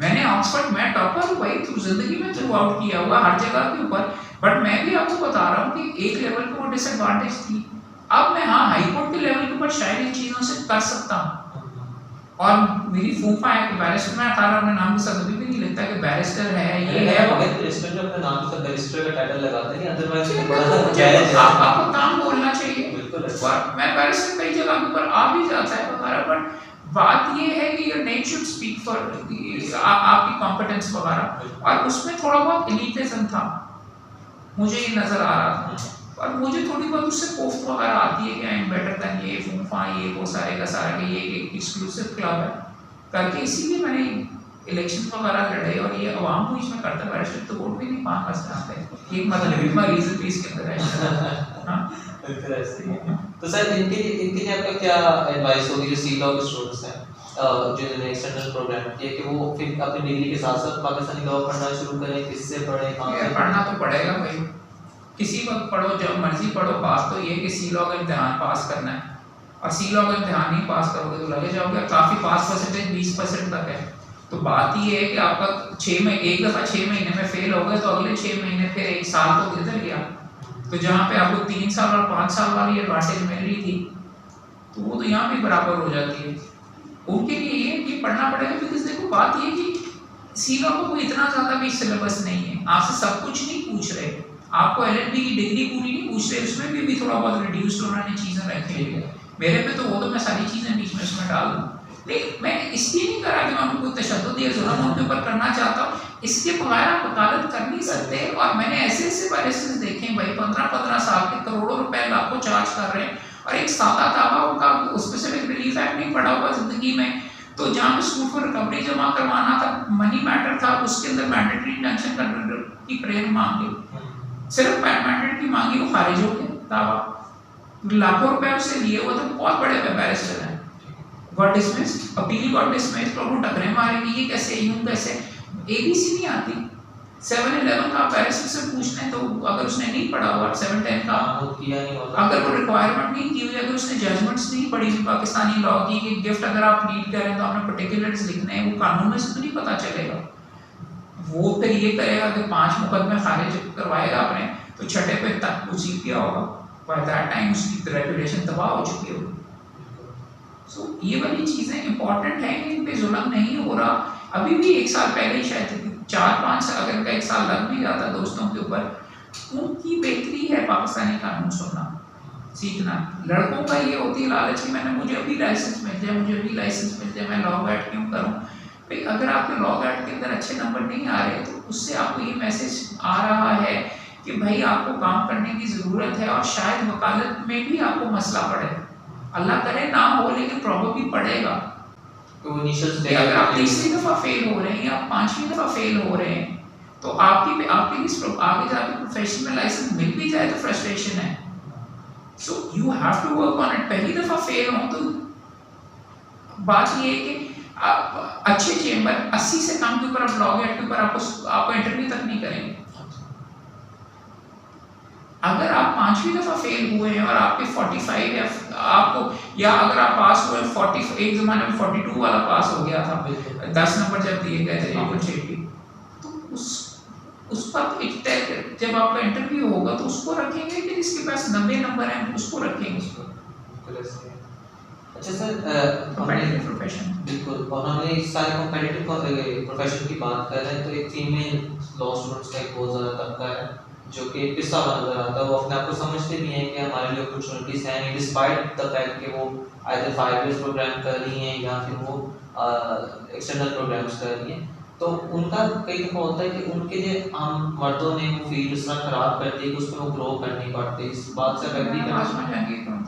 Speaker 2: मैंने ऑक्सफोर्ड में टॉपर हूँ भाई, थ्रू जिंदगी में थ्रू आउट किया हुआ हर जगह के ऊपर, बट मैं भी आपको बता रहा हूँ कि एक लेवल पे वो डिसएडवांटेज थी। अब मैं हाँ हाई कोर्ट के लेवल के ऊपर शायद इन चीज़ों से कर सकता हूँ, और मेरी फूफा है कि बैरिस्टर, मैं 18 अपने नाम के साथ अभी भी नहीं लिखता कि बैरिस्टर है ये है वो,
Speaker 1: बैरिस्टर जो अपने नाम के साथ बैरिस्टर का टाइटल लगाते हैं, अदरवाइज बड़ा जायज है,
Speaker 2: आपको काम बोलना चाहिए।
Speaker 1: बिल्कुल
Speaker 2: मैं बैरिस्टर कई जगह के ऊपर आ भी जाता है वगैरह, बट बात ये है कि your name should speak for आपकी कॉम्पिटेंस वगैरह, और उसमें थोड़ा बहुत एलिटिज्म था, मुझे ये नज़र आ रहा था, और मुझे थोड़ी बहुत उससे कोफ्त वगैरह आती है कि आई एम बेटर देन ये फूफा ये वो सारे का सारा कि ये एक एक्सक्लूसिव क्लब है करके, इसीलिए मैंने इलेक्शन वगैरह लड़े, और ये अवाम को इसमें करता बैरिस्टर तो वोट भी नहीं पा सकते, एक मतलब रीजन भी इसके अंदर है।
Speaker 1: तो सर इनके लिए आपका क्या एडवाइस होगी जो सी लॉ के स्टूडेंट्स हैं जिन्होंने एक्सटर्नल प्रोग्राम किया, कि वो फिर अपनी डिग्री के साथ साथ पाकिस्तानी लॉ पढ़ना शुरू करें, किससे पढ़ें, कहाँ से
Speaker 2: पढ़ना तो पड़ेगा भाई, किसी वक्त पढ़ो जब मर्जी पढ़ो, बात तो ये कि सी लॉ का इम्तिहान पास करना है, और सी लॉ का इम्तिहान नहीं पास करोगे तो लगे जाओगे, काफ़ी पास परसेंटेज 20% तक है, तो बात ये है कि आपका 6 महीने एक दफ़ा 6 महीने में फेल हो गए तो अगले 6 महीने फिर 1 साल तो इधर गया, तो जहाँ पे आपको 3 साल और 5 साल वाली एडवांटेज मिल रही थी तो वो तो यहाँ भी बराबर हो जाती है। उनके लिए ये पढ़ना पड़ेगा, बिकॉज देखो बात ये कि सी लॉ को कोई इतना ज़्यादा भी सिलेबस नहीं है, आपसे सब कुछ नहीं पूछ रहे, आपको एलएलबी की डिग्री पूरी नहीं पूछ रहे, उसमें भी थोड़ा बहुत रिड्यूस्ड उन्होंने चीज़ें रखी है, मेरे पे तो वो तो मैं सारी चीज़ें बीच में उसमें डाल दूँ, लेकिन मैं इसलिए नहीं करा कि मैं उनको कोई तशद्दुद या जुल्म उनके ऊपर करना चाहता हूँ, इसके बगैर आप वकालत कर नहीं सकते। और मैंने ऐसे ऐसे बैरिस्टर्स देखे हैं भाई 15-15 साल के करोड़ों रुपए लाखों चार्ज कर रहे हैं, और एक सादा दावा उनका स्पेसिफिक रिलीफ एक्ट नहीं पढ़ा हुआ जिंदगी में, तो जहाँ पे सूट फॉर रिकवरी जमा करवाना था, मनी मैटर था, उसके अंदर मैंडेटरी इंटेंशन की प्रेयर मांग ली, सिर्फ मैंडेटरी मांगी, वो खारिज हो गया दावा, लाखों रुपए उससे लिए हुए थे, बहुत बड़े बैरिस्टर हैं, got dismiss, appeal got dismiss, तो वो टकरे मारेंगे, ये कैसे यूं कैसे, एबीसी नहीं आती, 7-11 का बैरिस्टर से पूछने तो अगर उसने नहीं पढ़ा हुआ 7-10 का
Speaker 1: किया नहीं होता,
Speaker 2: अगर वो रिक्वायरमेंट नहीं की हुई, अगर उसने जजमेंट्स नहीं पढ़ी हुई पाकिस्तानी लॉ की कि गिफ्ट अगर आप रीड करें तो आपने पर्टिकुलर्स लिखने हैं, वो कानून में से तो नहीं पता चलेगा, वो फिर ये करेगा कि 5 मुकदमे खारिज करवाएगा अपने, तो छठे पे तक वो जीत गया होगा, बाय दैट टाइम उसकी रेपुटेशन तबाह हो चुकी होगी। सो ये वाली चीज़ें इंपॉर्टेंट हैं कि इन पे जुल्म नहीं हो रहा। अभी भी 1 साल पहले ही शायद 4-5 अगर इनका 1 साल लग भी जाता दोस्तों के ऊपर, उनकी बेहतरी है पाकिस्तानी कानून सुनना, सीखना। लड़कों का ये होती है लालच कि मैंने मुझे अभी लाइसेंस मिल जाए, मुझे अभी लाइसेंस मिल जाए, मैं लॉ गार्ड क्यों करूँ? भाई अगर आपके लॉ गार्ड के अंदर अच्छे नंबर नहीं आ रहे तो उससे आपको ये मैसेज आ रहा है कि भाई आपको काम करने की ज़रूरत है, और शायद वकालत में भी आपको मसला पड़े। अल्लाह करे ना हो, लेकिन प्रॉब्लम पड़ेगा।
Speaker 1: तो इनिशियल
Speaker 2: अगर आप तीसरी दफ़ा फेल हो रहे हैं या 5वीं दफ़ा फेल हो रहे हैं तो आपकी आगे जाके प्रोफेशन में लाइसेंस मिल भी जाए तो फ्रस्ट्रेशन है। So you have to work on it. पहली दफ़ा फेल हो तो बात ये है कि आप अच्छे चेंबर 80 से कम के ऊपर आप लॉ गेट के ऊपर आपको इंटरव्यू तक नहीं करेंगे। अगर आप 5वीं दफ़ा फेल हुए हैं और आपके 45 या अगर आप पास हुए 40, एक ज़माने में 42 वाला पास हो गया था, 10 नंबर जब दिए गए थे अपॉर्चुनिटी, तो उस पर जब आपका इंटरव्यू होगा तो उसको रखेंगे कि जिसके पास 90 नंबर हैं उसको रखेंगे उसको।
Speaker 1: अच्छा सर,
Speaker 2: कॉम्पिटिटिव प्रोफेशन
Speaker 1: बिल्कुल, और हमने इस सारे कॉम्पिटिटिव प्रोफेशन की बात कर रहे हैं तो एक फीमेल लॉ स्टूडेंट्स का एक बहुत ज़्यादा तबका है जो कि पिस्सा नजर आता है। वो अपने आप को समझते भी हैं कि हमारे लिए अपॉर्चुनिटीज़ हैं, डिस्पाइट द फैक्ट कि वो आइदर 5 इयर्स प्रोग्राम कर रही हैं या फिर वो एक्सटर्नल प्रोग्राम्स कर रही हैं। तो उनका कई दफ़ा होता है कि उनके लिए हम मर्दों ने वो फील्ड इस तरह ख़राब कर दी कि उसमें वो ग्रो कर नहीं पाते। इस बात से एग्री करना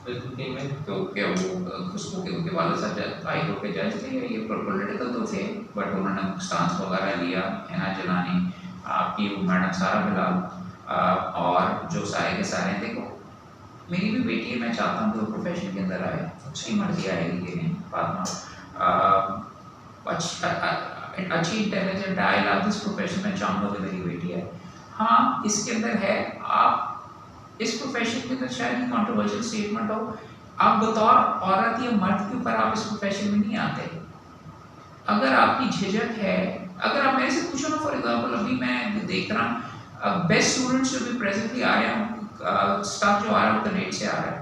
Speaker 1: बिल्कुल फीमेल
Speaker 2: तो क्या वो उसको के उनके वाले साहब हाई कोर्ट के जज थे, ये पॉलिटिकल तो थे बट उन्होंने स्टांस वगैरह लिया। हिना जलानी, आपकी मैडम सारा बिलाल और जो सारे के सारे, देखो मेरी भी बेटी है, मैं चाहता हूँ कि वो प्रोफेशन के अंदर आए, उसकी मर्जी आएगी कि नहीं बात अच्छी intelligent I love this profession, मैं चाहूँगा कि मेरी बेटी है। हाँ इसके अंदर है, आप इस प्रोफेशन के अंदर शायद कंट्रोवर्शियल स्टेटमेंट हो, आप बतौर औरत या मर्द के ऊपर आप इस प्रोफेशन में नहीं आते। अगर आपकी झिझक है, अगर आप मेरे से पूछो ना, फॉर एग्जांपल अभी मैं देख रहा हूँ बेस्ट स्टूडेंट्स जो भी प्रेजेंटली आ रहे हैं, स्टाफ जो आ रहा है वो कनेट से आ रहा है,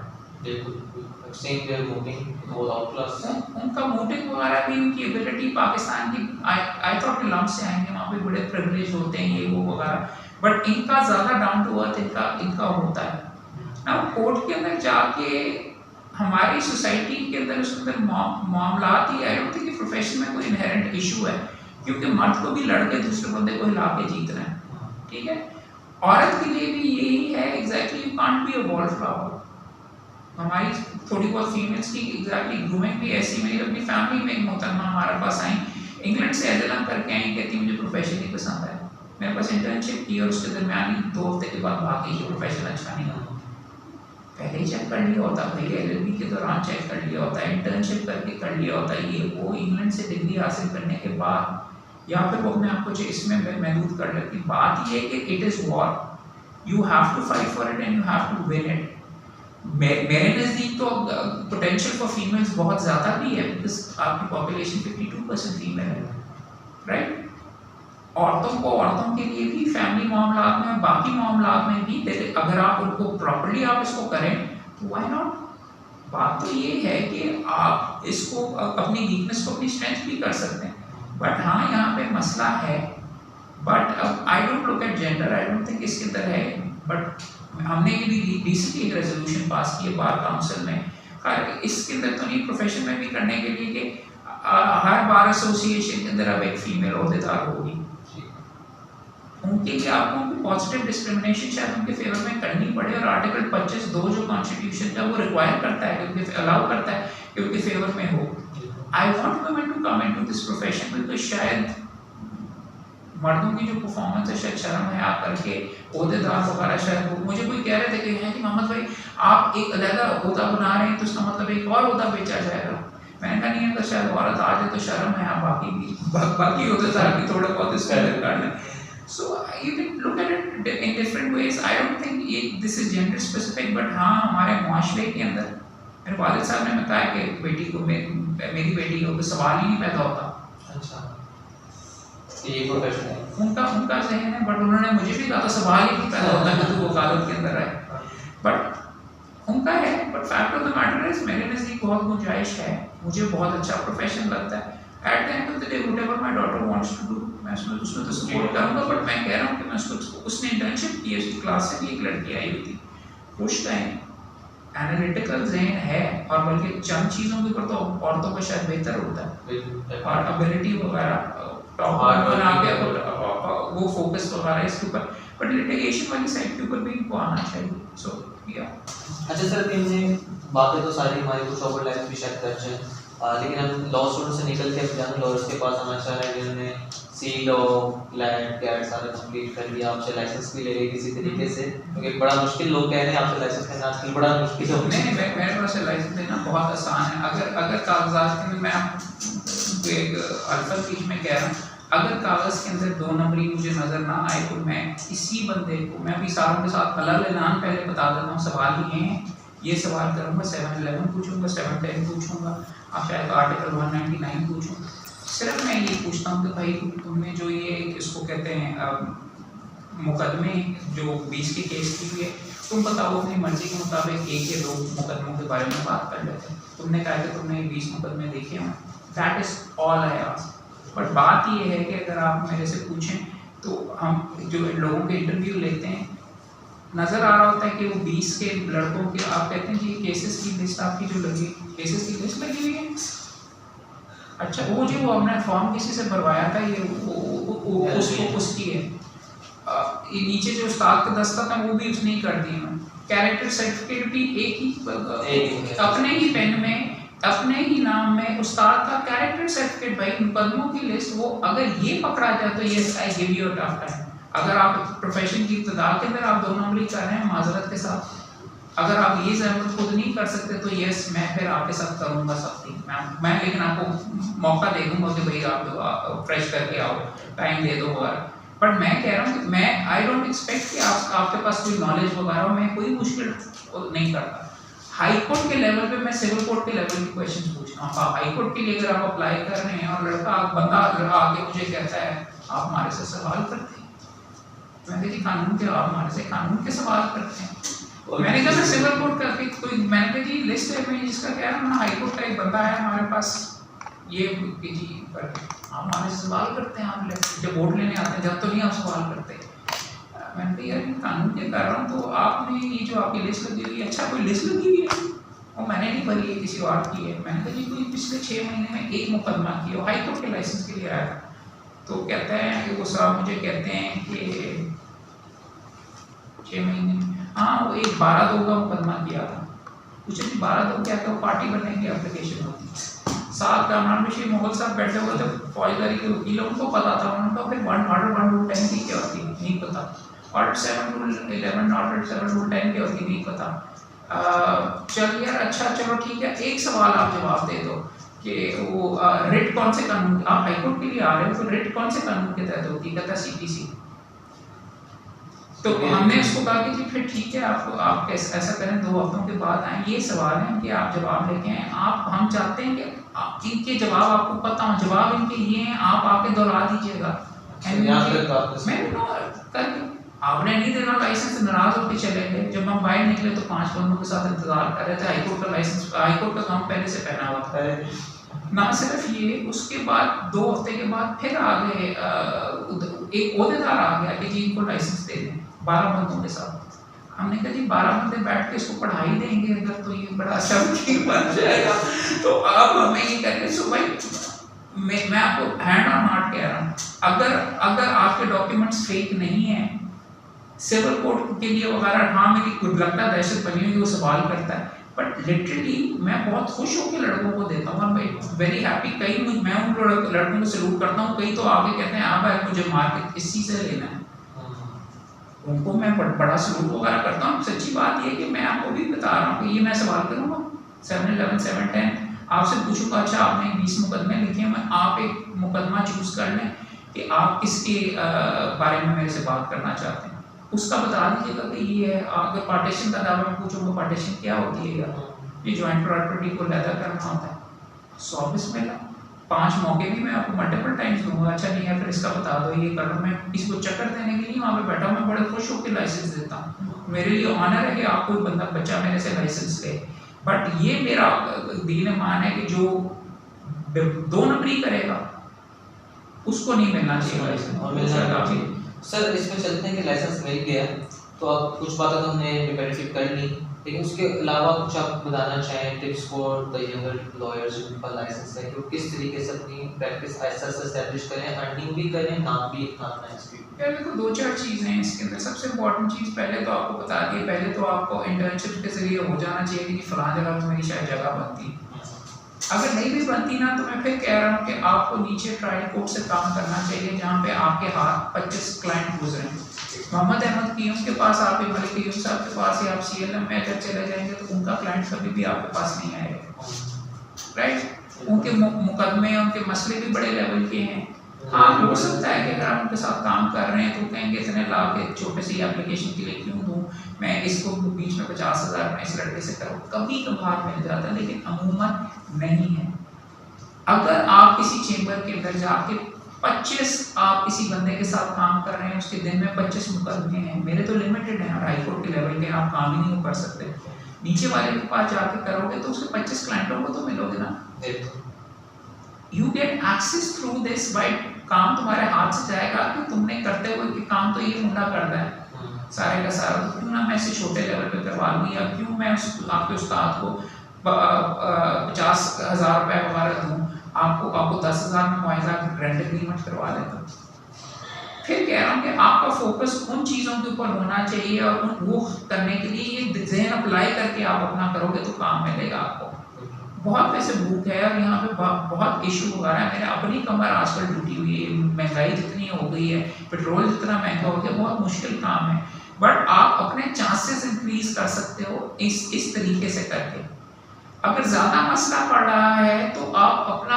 Speaker 2: उनका मोटिव वगैरह भी, उनकी एबिलिटी पाकिस्तान की, आई थॉट लम्ब से आएंगे, वहाँ पे बड़े प्रिविलेज होते हैं ये वो वगैरह, बट इनका ज़्यादा डाउन टू अर्थ इनका होता है ना। कोर्ट के अंदर जाके हमारी सोसाइटी के अंदर उसके अंदर मामलात ही, आई डोंट थिंक कि प्रोफेशन में कोई इनहेरेंट इशू है, क्योंकि मर्द को भी लड़के दूसरे बंदे को हिला के जीत रहे हैं, ठीक है। औरत के लिए भी यही है exactly, you can't be a wallflower. हमारी थोड़ी बहुत फीमेल्स की एग्जैक्टली ग्रूमिंग भी ऐसी, मेरी अपनी फैमिली में एक मोहतरमा हमारे पास आई, इंग्लैंड से एलएलएम करके आई, कहती मुझे प्रोफेशन नहीं पसंद है, मेरे पास इंटर्नशिप की और उसके दरमियान ही 2 हफ्ते के बाद भागी कि प्रोफेशन अच्छा नहीं है। पहले ही चेक कर लिया होता, पहले एलएलबी के दौरान चेक कर लिया होता, इंटर्नशिप करके कर लिया होता, ये वो इंग्लैंड से डिग्री हासिल करने के बाद, या फिर वो अपने आप को इसमें महदूद कर लेती। बात ये है कि it is war, you have to fight for it and you have to win it. मेरे नज़दीक तो पोटेंशियल फॉर फीमेल्स बहुत ज़्यादा भी है, बिकॉज आपकी पॉपुलेशन 52% फीमेल है, राइट। औरतों के लिए भी फैमिली मामलात में और बाकी मामलात में भी, अगर आप उनको प्रॉपर्ली आप इसको करें तो व्हाई नॉट। बात तो ये है कि आप इसको अपनी वीकनेस को अपनी स्ट्रेंथ भी कर सकते हैं, बट हाँ यहाँ पे मसला है। But I don't look at gender, I don't think इसके अंदर है, बट हमने ये भी रिसेंटली एक रेजोल्यूशन पास की है बार काउंसिल में, इसके अंदर तो नहीं, प्रोफेशन में भी करने के लिए कि हर बार एसोसिएशन के अंदर अब एक फीमेल अहदेदार होगी। उनके लिए आपको उनकी पॉजिटिव डिस्क्रिमिनेशन शायद उनके फेवर में करनी पड़े, और आर्टिकल 25(2) जो कॉन्स्टिट्यूशन का वो रिक्वायर करता है, उनके अलाउ करता है कि उनके फेवर में हो। I want women to come into this profession, because शायद मर्दों की जो परफॉर्मेंस है शायद शर्म है आप करके अहदेदार वगैरह, शायद वो मुझे कोई कह रहे थे कि मोहम्मद भाई आप एक अलग अहदा बना रहे हैं तो उसका मतलब एक और अहदा बेचा जाएगा। मैंने कहा नहीं, अगर शायद औरत आ जाए तो शर्म है, आप बाकी अहदेदार भी थोड़ा बहुत इसका कर लें। So you can look at it in different ways. I don't think this is gender specific, but हाँ हमारे मुआशरे के अंदर मेरे वालिद साहब ने बताया कि बेटी को मेरी बेटी को सवाल ही नहीं पैदा होता।
Speaker 1: अच्छा, ये प्रोफेशन है
Speaker 2: उनका जहन है, बट उन्होंने मुझे भी कहा था सवाल ही नहीं पैदा होता कि तू वकालत के अंदर आए, बट उनका है। But but fact of the matter is मेरे नज़दीक बहुत गुंजाइश है, मुझे बहुत अच्छा प्रोफेशन लगता है। At the end of the day whatever my daughter wants to do मैं उसमें तो सपोर्ट करूंगा, बट मैं कह रहा हूँ कि मैं उसने इंटर्नशिप की है, उसकी क्लास से भी एक लड़की आई हुई थी, खुश टाइम एनालिटिकल जहन है, और बल्कि चंद चीज़ों के ऊपर तो औरतों का शायद बेहतर होता है, और एबिलिटी वगैरह टॉप बना के वो फोकस वगैरह इसके ऊपर, बट लिटिगेशन वाली साइड के ऊपर भी इनको आना चाहिए। सो या
Speaker 1: अच्छा सर, इनने बातें तो सारी हमारी कुछ ओवर लाइफ भी शायद टच है, लेकिन हम लॉ स्टूडेंट से निकल के यंग लॉयर्स के पास आना चाह रहे हैं जिन्होंने सी लॉ लैंड कैट सारा कंप्लीट कर लिया, आपसे लाइसेंस भी ले रहे किसी तरीके से, क्योंकि बड़ा मुश्किल लोग कह रहे हैं आपसे लाइसेंस लेना आजकल बड़ा मुश्किल हो
Speaker 2: नहीं मेरे पास लाइसेंस लेना बहुत आसान है। अगर कागजात के, मैं आपको एक अल्फा बीच में कह रहा हूँ, अगर कागज़ के अंदर 2 नंबरी मुझे नज़र ना आए तो मैं किसी बंदे को, मैं अभी सारों के साथ अलग नाम पहले बता देता हूँ, सवाल ये हैं, ये सवाल करूँगा 711 पूछूंगा, 710 पूछूंगा, आप शायद आर्टिकल 199 पूछूँ, सिर्फ मैं ये पूछता हूँ कि भाई तुमने जो ये इसको कहते हैं मुकदमे जो 20 के केस की हुई है, तुम बताओ अपनी मर्जी के मुताबिक एक या 2 मुकदमों के बारे में बात कर लेते हैं। तुमने कहा कि तुमने 20 मुकदमे देखे हैं, that is all I ask. But बात ये है कि अगर आप मेरे से पूछें तो हम जो लोगों के इंटरव्यू लेते हैं, नज़र आ रहा होता है कि वो 20 के लड़कों के, आप कहते हैं जी केसेस की लिस्ट आपकी जो लगी, केसेस की लिस्ट लगी हुई है, अच्छा वो जो वो हमने फॉर्म किसी से भरवाया था, ये उसको उसकी है, ये नीचे जो उस्ताद का दस्तखत है वो भी उसने ही कर दिए, कैरेक्टर सर्टिफिकेट भी एक ही अपने ही पेन में अपने ही नाम में उस्ताद का कैरेक्टर सर्टिफिकेट, भाई मुकदमों की लिस्ट, वो अगर ये पकड़ा जाए तो yes I give you a tough time. अगर आप प्रोफेशन की इब्तिदा के अंदर आप 2 नंबरी कर रहे हैं माजरत के साथ, अगर आप ये जहमत खुद नहीं कर सकते तो यस मैं फिर आपके साथ करूँगा सख्ती, मैं लेकिन आपको मौका दे दूँगा कि भाई आप फ्रेश करके आओ, टाइम दे दो वगैरह। बट मैं कह रहा हूँ कि मैं आई डोंट एक्सपेक्ट कि आपके पास कोई नॉलेज वगैरह, मैं कोई मुश्किल नहीं करता। हाई कोर्ट के लेवल पे मैं सिविल कोर्ट के लेवल के क्वेश्चन पूछ रहा हूँ। हाई कोर्ट के लिए अगर आप अप्लाई कर रहे हैं और बंदा आगे मुझे कहता है आप हमारे से सवाल करते हैं, मैं कहती कानून के, आप हमारे से कानून के सवाल करते हैं, मैंने कहा मैं सिविल कोर्ट करके कोई, मैंने कहा जी लिस्ट है कोई जिसका कह रहा है हाई कोर्ट का एक बंदा है हमारे पास, ये जी करके आप हमारे से सवाल करते हैं, आप जब वोट लेने आते हैं जब तो नहीं आप सवाल करते। मैंने कहा यार कानून के कर रहा हूँ, तो आपने ये जो आपकी लिस्ट लगी हुई है, अच्छा कोई लिस्ट लगी हुई है, और मैंने नहीं भरी है किसी और की है, मैंने कहा जी कोई पिछले 6 महीने में एक मुकदमा की हो, हाई कोर्ट के लाइसेंस के लिए आया था, तो कहता है कि वो साहब मुझे कहते हैं कि 6 महीने, हाँ वो एक 12/2 का मुकदमा किया था। पूछे जी 12/2 क्या था? वो पार्टी बनने की एप्लीकेशन होती है। साथ कामरान बशीर मुगल साहब बैठे हुए थे, फौजदारी के वकील, उनको पता था, उनको फिर ऑर्डर 1 रूल 10 की क्या होती नहीं पता, ऑर्डर 7 रूल 11, ऑर्डर 7 रूल 10 क्या होती नहीं पता। चल यार अच्छा चलो ठीक है, एक सवाल आप जवाब दे दो कि वो रिट कौन से कानून, आप हाईकोर्ट के लिए आ रहे हो तो रिट कौन से कानून के तहत होती है? कहता CPC। तो हमने उसको कहा कि जी फिर ठीक है, आप ऐसा करें 2 हफ्तों के बाद आए, ये सवाल है कि आप जवाब लेके आए, हम चाहते हैं कि इनके जवाब आपको पता हो, जवाब इनके ये हैं, आप आके दोहरा दीजिएगा। आपने नहीं देना लाइसेंस, नाराज होकर चले गए। जब हम बाहर निकले तो 5 बंदों के साथ इंतजार कर रहे थे, हाईकोर्ट का लाइसेंस, हाईकोर्ट का काम पहले से पहना हुआ था। ना सिर्फ ये, उसके बाद 2 हफ्ते के बाद फिर आ गए, एक ओहदेदार आ गया कि जी इनको लाइसेंस दे दें 12 बंदों के साथ। हमने कहा जी 12 बंदे बैठ के इसको पढ़ाई देंगे अगर, तो ये बड़ा अच्छा वकील बन जाएगा। तो अब हमें ये करके सो भाई मैं आपको हैंड ऑन हार्ट कह रहा हूँ, अगर आपके डॉक्यूमेंट्स फेक नहीं है, सिविल कोर्ट के लिए वगैरह, हाँ मेरी गुडलकता दहशत बनी हुई, वो सवाल करता है, बट लिटरली मैं बहुत खुश होकर लड़कों को देता हूँ, मैं वेरी हैप्पी। कई मैं उन लड़कों को सलूट करता हूँ, कई तो आगे कहते हैं हाँ भाई मुझे मार्केट इस चीज़ से लेना है, उनको मैं बड़ा सलूट वगैरह करता हूँ। सच्ची बात ये कि मैं आपको भी बता रहा हूँ कि ये मैं सवाल करूँगा 711 710 आपसे पूछूंगा, अच्छा आपने 20 मुकदमे लिखे हैं, आप एक मुकदमा चूज़ कर लें कि आप किसके बारे में मेरे से बात करना चाहते हैं, उसका बता दीजिएगा कि ये है। अगर पार्टीशन का दावा मैं पूछूंगा पार्टीशन क्या होती है, ये जॉइंट प्रॉपर्टी को लैदा करना होता है, 100 बिस्मिल्लाह 5 मौके भी मैं आपको मल्टीपल टाइम्स दूंगा। अच्छा नहीं है फिर इसका बता दो, ये कर लो। मैं किसी को चक्कर देने के लिए वहाँ पे बैठा हूँ, मैं बड़े खुश होकर लाइसेंस देता हूँ। मेरे लिए ऑनर है कि आप कोई बंदा बच्चा मेरे से लाइसेंस ले, बट ये मेरा दीन ईमान है कि जो 2 नंबरी करेगा उसको नहीं मिलना चाहिए लाइसेंस।
Speaker 1: और मिलना चाहिए। सर इसमें चलते हैं कि लाइसेंस मिल गया तो अब कुछ बातें तो हमने बेनिफिट कर ली, लेकिन उसके अलावा कुछ आप बताना चाहें tips for the younger lawyers जिनका लाइसेंस है कि वो किस तरीके से अपनी प्रैक्टिस ऐसा से एस्टैब्लिश करें, अर्निंग भी करें, नाम भी इतना अपना इंस्टीट्यूट।
Speaker 2: पहले तो 2-4 चीज़ें हैं इसके अंदर। सबसे इम्पोर्टेंट चीज़ पहले तो आपको बता दी, पहले तो आपको इंटर्नशिप के ज़रिए हो जाना चाहिए कि फ़लाँ जगह तो मेरी शायद जगह बनती। अगर नहीं भी बनती ना तो मैं फिर कह रहा हूँ कि आपको नीचे ट्रायल कोर्ट से काम करना चाहिए जहाँ पे आपके हाथ 25 क्लाइंट गुजरे। मोहम्मद अहमद कीम के पास आप मलिक कीम साहब के पास या आप CLM में अगर चले जाएंगे तो उनका क्लाइंट कभी भी आपके पास नहीं आएगा, राइट। उनके मुकदमे उनके मसले भी बड़े लेवल के हैं। हाँ हो सकता है कि अगर आप उनके साथ काम कर रहे हैं तो कहेंगे इतने ला के छोटे सी एप्लीकेशन के लिए क्यों दूँ, मैं इसको बीच में 50,000 में इस लड़के से करूँ, कभी कभार मिल जाता है लेकिन अमूमन नहीं है। अगर आप किसी चेंबर के अंदर जाके 25 आप किसी बंदे के साथ काम कर रहे हैं, उसके दिन में 25 मुकदमे हैं, मेरे तो लिमिटेड हैं, हाई कोर्ट के लेवल के आप काम ही नहीं कर सकते, नीचे वाले के पास जाके करोगे तो उसके 25 क्लाइंटों को तो मिलोगे ना। You get access through this by, काम तुम्हारे हाथ से जाएगा कि तुमने करते हुए कि काम तो ये मुंडा कर रहा है सारे का सारा, तो क्यों ना मैं इसे छोटे लेवल पे करवा लूँ, या क्यों मैं आपके उस्ताद को 50,000 रुपये वगैरह दूँ, आपको 10,000 में मुआवजा रेंट एग्रीमेंट करवा लेता हूँ। फिर कह रहा हूँ कि आपका फोकस उन चीज़ों के ऊपर होना चाहिए और वो करने के लिए ये जहन अप्लाई करके आप अपना करोगे तो काम मिलेगा आपको। बहुत वैसे भूख है और यहाँ पे बहुत इशू हो रहा है, मेरे अपनी कमर आजकल टूटी हुई है, महंगाई जितनी हो गई है, पेट्रोल जितना महंगा हो गया, बहुत मुश्किल काम है, बट आप अपने चांसेस इंक्रीज कर सकते हो इस तरीके से करके। अगर ज़्यादा मसला पड़ रहा है तो आप अपना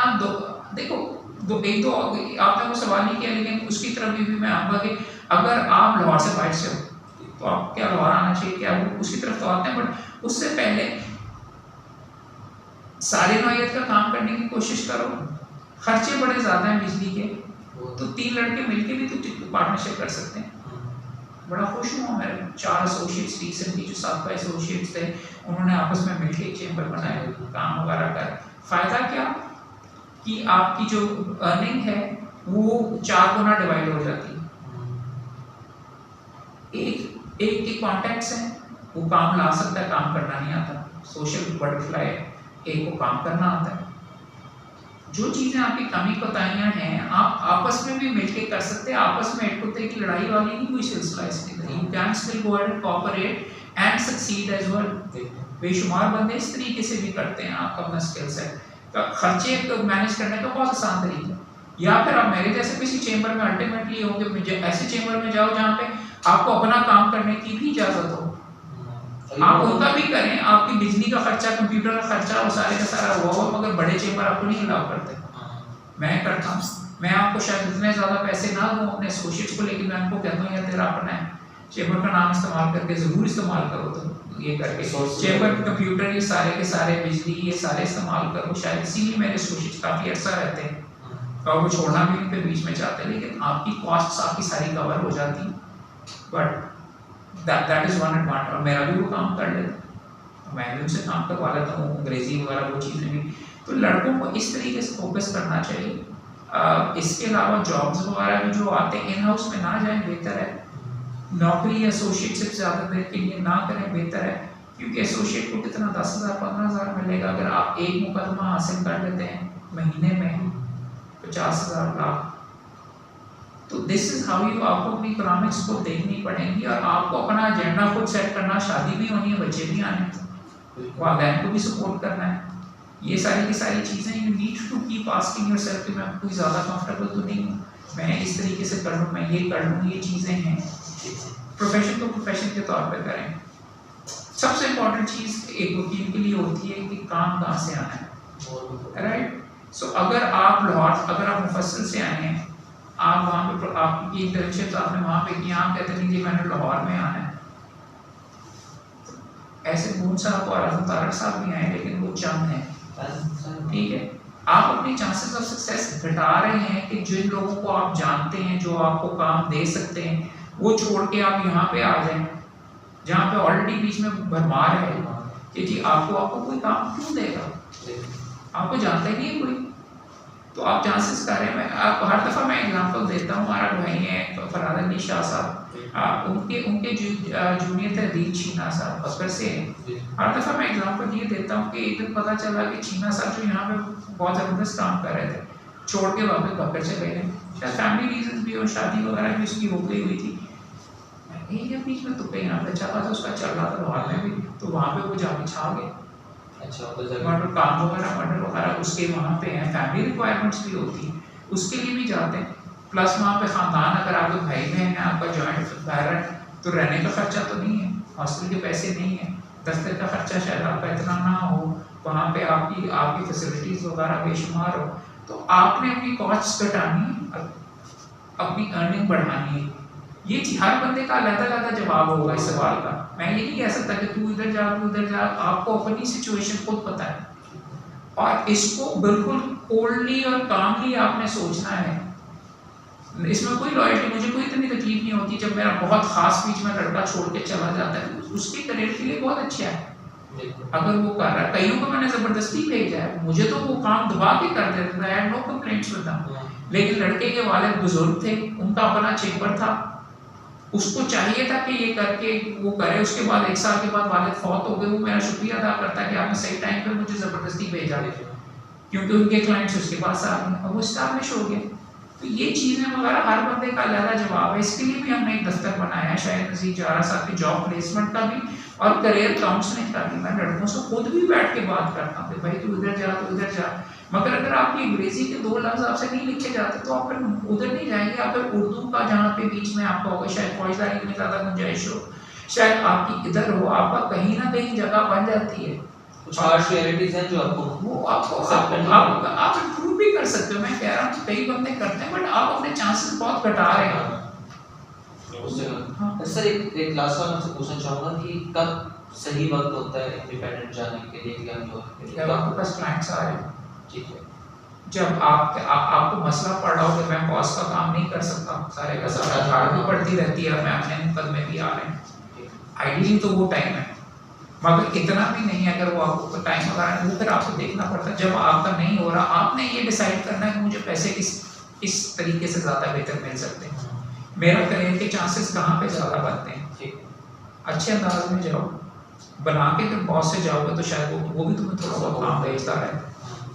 Speaker 2: एक दो आपने वो सवाल नहीं किया लेकिन उसकी तरफ भी मैं आऊँगा कि अगर आप लाहौर से बाइट से हो तो आप क्या लाहौर आना चाहिए, क्या वो उसकी तरफ तो आते हैं, बट उससे पहले सारे नौयत का काम करने की कोशिश करो। खर्चे बड़े ज़्यादा हैं बिजली के, तो 3 लड़के मिलके भी तो पार्टनरशिप कर सकते हैं। बड़ा खुश हुआ, मेरे 4 एसोसिएट्स रिसेंटली जो 7 एसोसिएट्स थे उन्होंने आपस में मिलके एक चेंबर बनाया, काम वगैरह कर। फ़ायदा क्या कि आपकी जो अर्निंग है वो 4 गुना डिवाइड हो जाती है। एक के कॉन्टैक्ट्स हैं, वो काम ला सकता है, काम करना नहीं आता, सोशल बटरफ्लाई, एक को काम करना आता है। जो चीज़ें आपकी कमी कोताहियाँ हैं आप आपस में भी मिलके कर सकते हैं, आपस में एक होते की लड़ाई वाली नहीं कोई सिलसिला इसके अंदर, you can still go and cooperate and succeed as well. बेशुमार बंदे इस तरीके से भी करते हैं, आपका अपना स्किल सेट खर्चे को मैनेज करने का बहुत आसान तरीका। या फिर आप मेरे जैसे किसी चेंबर में अल्टीमेटली होंगे, ऐसे चेंबर में जाओ जहाँ पे आपको अपना काम करने की भी इजाज़त हो, आप उनका भी करें, आपकी बिजली का खर्चा, कंप्यूटर का खर्चा और सारे का सारा हुआ हो, मगर बड़े चेंबर आपको नहीं अलाउ करते। मैं करता हूँ, मैं आपको शायद इतने ज़्यादा पैसे ना दूँ अपने एसोसिएट्स को, लेकिन मैं उनको कहता हूँ यार तेरा अपना है, चेंबर का नाम इस्तेमाल करके ज़रूर इस्तेमाल करो, तो ये करके चेंबर कंप्यूटर ये सारे के सारे बिजली ये सारे इस्तेमाल करो। शायद इसीलिए मेरे एसोसिएट्स काफ़ी अर्सा रहते हैं और वो छोड़ना भी उनके बीच में चाहते हैं, लेकिन आपकी कॉस्ट आपकी सारी कवर हो जाती है। But that is one advantage. और मेरा भी वो काम कर लेता, मैं भी उनसे काम करवा लेता हूँ, अंग्रेजी वगैरह वो चीज़ें भी। तो लड़कों को इस तरीके से फोकस करना चाहिए। इसके अलावा जॉब्स वगैरह भी जो आते हैं इन हाउस में ना जाएं, बेहतर है। नौकरी एसोसिएट से ज़्यादा देर के लिए ना करें, बेहतर है, क्योंकि एसोसिएट को कितना 10,000 15,000 मिलेगा, अगर आप एक मुकदमा हासिल कर लेते हैं महीने में 50,000 लाख, तो दिस इज हाउ यू, आपको अपनी इकोनॉमिक्स को देखनी पड़ेगी और आपको अपना एजेंडा खुद सेट करना, शादी भी होनी है, बच्चे भी आने हैं, वालिदैन को भी सपोर्ट करना है, ये सारी की सारी चीज़ें you need to keep asking yourself कि मैं कोई ज़्यादा कंफर्टेबल तो नहीं हूँ, मैं इस तरीके से कर लूँ, मैं ये कर लूँ, ये चीज़ें हैं। प्रोफेशन को प्रोफेशन के तौर पर करें। सबसे इम्पोर्टेंट चीज़ एक वकील के लिए होती है कि काम कहाँ से आना है, राइट। सो अगर आप लाहौर, अगर आप मुफस्सिल से आए हैं, आप वहाँ पे आपकी इंटर्नशिप आपने वहाँ पे किया, आप कहते नहीं कि मैंने लाहौर में आना है, ऐसे मून साहब और आजम तारक साहब भी आए, लेकिन वो चंद हैं, ठीक है। आप अपनी चांसेस ऑफ सक्सेस घटा रहे हैं कि जिन लोगों को आप जानते हैं, जो आपको काम दे सकते हैं, वो छोड़ के आप यहाँ पे आ जाएं, जहाँ पे ऑलरेडी बीच में भरमार है। कि जी आपको कोई काम क्यों देगा, आपको जानता ही नहीं है कोई, तो आप चांसेस कर रहे हैं। मैं आपको हर दफ़ा मैं एग्जांपल देता हूँ, हमारा भाई है फरहाद अली शाह साहब, उनके जूनियर थे दिल छीना साहब बकर से हैं। हर दफ़ा मैं एग्जांपल ये देता हूँ कि एक दिन पता चला कि छीना साहब जो यहाँ पे बहुत ज़बरदस्त काम कर रहे थे, छोड़ के वापस बकर चले गए, शायद फैमिली रीजन भी और शादी वगैरह भी उसकी हो गई हुई थी। ये बीच में तो कहीं यहाँ पे अच्छा खासा उसका चल रहा था बाहर में भी, तो वहाँ पे वो जाके छा गए।
Speaker 1: अच्छा,
Speaker 2: मर्डर काम वगैरह मर्डर वगैरह उसके वहाँ पे हैं, फैमिली रिक्वायरमेंट्स भी होती हैं, उसके लिए भी जाते हैं। प्लस वहाँ पे ख़ानदान, अगर आपके भाई बहन है, आपका जॉइंट घर है, तो रहने का खर्चा तो नहीं है, हॉस्टल के पैसे नहीं है, दफ्तर का खर्चा शायद आपका इतना ना हो, वहाँ पे आपकी फैसिलिटीज़ वगैरह बेशुमार हो, तो आपने अपनी कॉस्ट घटानी, अपनी अर्निंग बढ़ानी है। ये हर बंदे का अलग-अलग जवाब होगा इस सवाल का। मैं ये नहीं कह सकता कि तू इधर जा, तू उधर जा, आपको अपनी सिचुएशन खुद पता है और इसको बिल्कुल कोल्डली और कामली आपने सोचना है। इसमें कोई लॉयल्टी, मुझे कोई इतनी तकलीफ नहीं होती जब मेरा बहुत खास बीच में लड़का छोड़ के चला जाता है, उसके करियर के लिए बहुत अच्छा है अगर वो कर रहा है। कईयों को मैंने ज़बरदस्ती भेजा है, मुझे तो वो काम दबा के कर देता है, नो कंप्लेंट्स विद देम, लेकिन लड़के के वालिद बुजुर्ग थे, उनका अपना चेम्बर था, उसको चाहिए था कि ये करके वो करे। उसके बाद 1 साल के बाद वालिद फौत हो गए, वो मेरा शुक्रिया अदा करता है कि आपने सही टाइम पे मुझे ज़बरदस्ती भेजा, क्योंकि उनके क्लाइंट्स उसके पास आ गए और वो स्टाब्लिश हो गए। तो ये चीज़ें वगैरह हर बंदे का अलग जवाब है। इसके लिए भी हमने एक दफ्तर बनाया है, शायद नज़ीर जारा साहब की जॉब प्लेसमेंट का भी और करियर काउंसलिंग का भी। मैं लड़कों से खुद भी बैठ के बात करता हूँ कि भाई तू इधर जा, तू इधर जा, मगर अगर आपकी अंग्रेजी के 2 लफ्ज़ आपसे नहीं लिखे जाते तो आप फिर उधर नहीं जाएंगे। आप फिर उर्दू का जहाँ पे बीच में आपका होगा, शायद फौजदारी में ज़्यादा गुंजाइश हो, शायद आपकी इधर हो, आपका कहीं ना कहीं जगह बन जाती है।
Speaker 1: कुछ हार्श रियलिटीज हैं जो
Speaker 2: आप इम्प्रूव भी कर सकते हो। मैं कह रहा हूँ कई बंदे करते हैं, बट आप अपने चांसेस बहुत घटा रहे हैं।
Speaker 1: सर एक लास्ट सवाल आपसे पूछना चाहूँगा कि कब सही वक्त होता है इंडिपेंडेंट जाने के लिए, कि हम जो
Speaker 2: जब आपके पास क्लाइंट्स आ रहे हैं,
Speaker 1: ठीक है,
Speaker 2: जब आपको मसला पड़ रहा हो कि मैं बॉस का काम नहीं कर सकता, सारे का सारा झाड़ भी पड़ती रहती है, मैं अपने मुकदमे भी आ रहे हैं, आइडियली तो वो टाइम है, मगर इतना भी नहीं है। अगर वो आपको टाइम वगैरह वो फिर आपको देखना पड़ता है। जब आपका नहीं हो रहा, आपने ये डिसाइड करना है कि मुझे पैसे किस तरीके से ज़्यादा बेहतर मिल सकते हैं, मेरा करियर के चांसेस कहाँ पे ज़्यादा बनते हैं। अच्छे अंदाज में जाओ, बना के जब बॉस से जाओगे तो शायद वो भी तुम्हें थोड़ा बहुत काम भेजता रहे,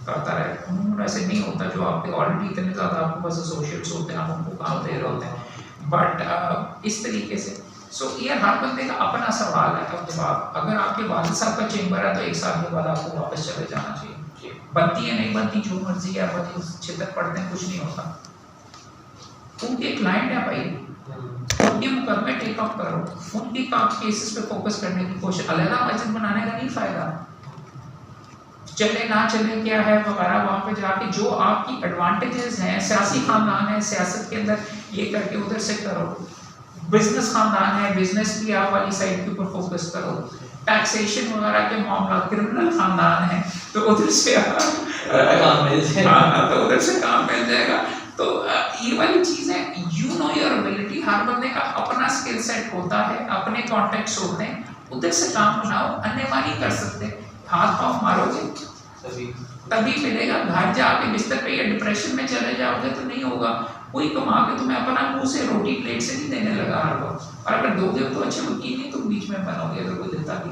Speaker 2: करता रहे। वैसे नहीं होता, जो आपके ऑलरेडी इतने ज़्यादा आपके पास एसोसिएट्स होते हैं, आप उनको काम दे रहे होते हैं। बट इस तरीके से ये हर बंदे का अपना सवाल है और जवाब। अगर आपके वालिद साहब का चेम्बर है तो 1 साल के बाद आपको वापस चले जाना चाहिए। बनती है नहीं बनती, जो मर्जी है, बच्चे छितर पड़ते हैं, कुछ नहीं होता। उनके क्लाइंट है भाई, उनके मुकदमे टेक अप करो, उनके केसेस पे फोकस करने की कोशिश। अलग मस्जिद बनाने का नहीं फायदा, चले ना चले क्या है वगैरह, वहाँ पे जाके जो आपकी एडवांटेजेस हैं, सियासी खानदान है, सियासत के अंदर ये करके उधर से करो। बिजनेस खानदान है, बिजनेस की आप वाली साइड के ऊपर फोकस करो। टैक्सेशन वगैरह के मामला, क्रिमिनल खानदान है तो उधर से तो उधर से काम मिल जाएगा। तो ये वाली चीज़ें, यू नो योर एबिलिटी, हर बंदे का अपना स्किल सेट होता है, अपने कॉन्टेक्ट्स होते हैं, उधर से काम बनाओ। अन्यथा नहीं कर सकते, हाथ पाँव मारोगे तभी मिलेगा। घर जाके बिस्तर पे या डिप्रेशन में चले जाओगे तो नहीं होगा। कोई कमा के तुम्हें अपना मुंह से रोटी प्लेट से नहीं देने लगा हर वक्त, और अगर दोगे तो अच्छे वकील नहीं तुम बीच में बनोगे अगर कोई देता भी।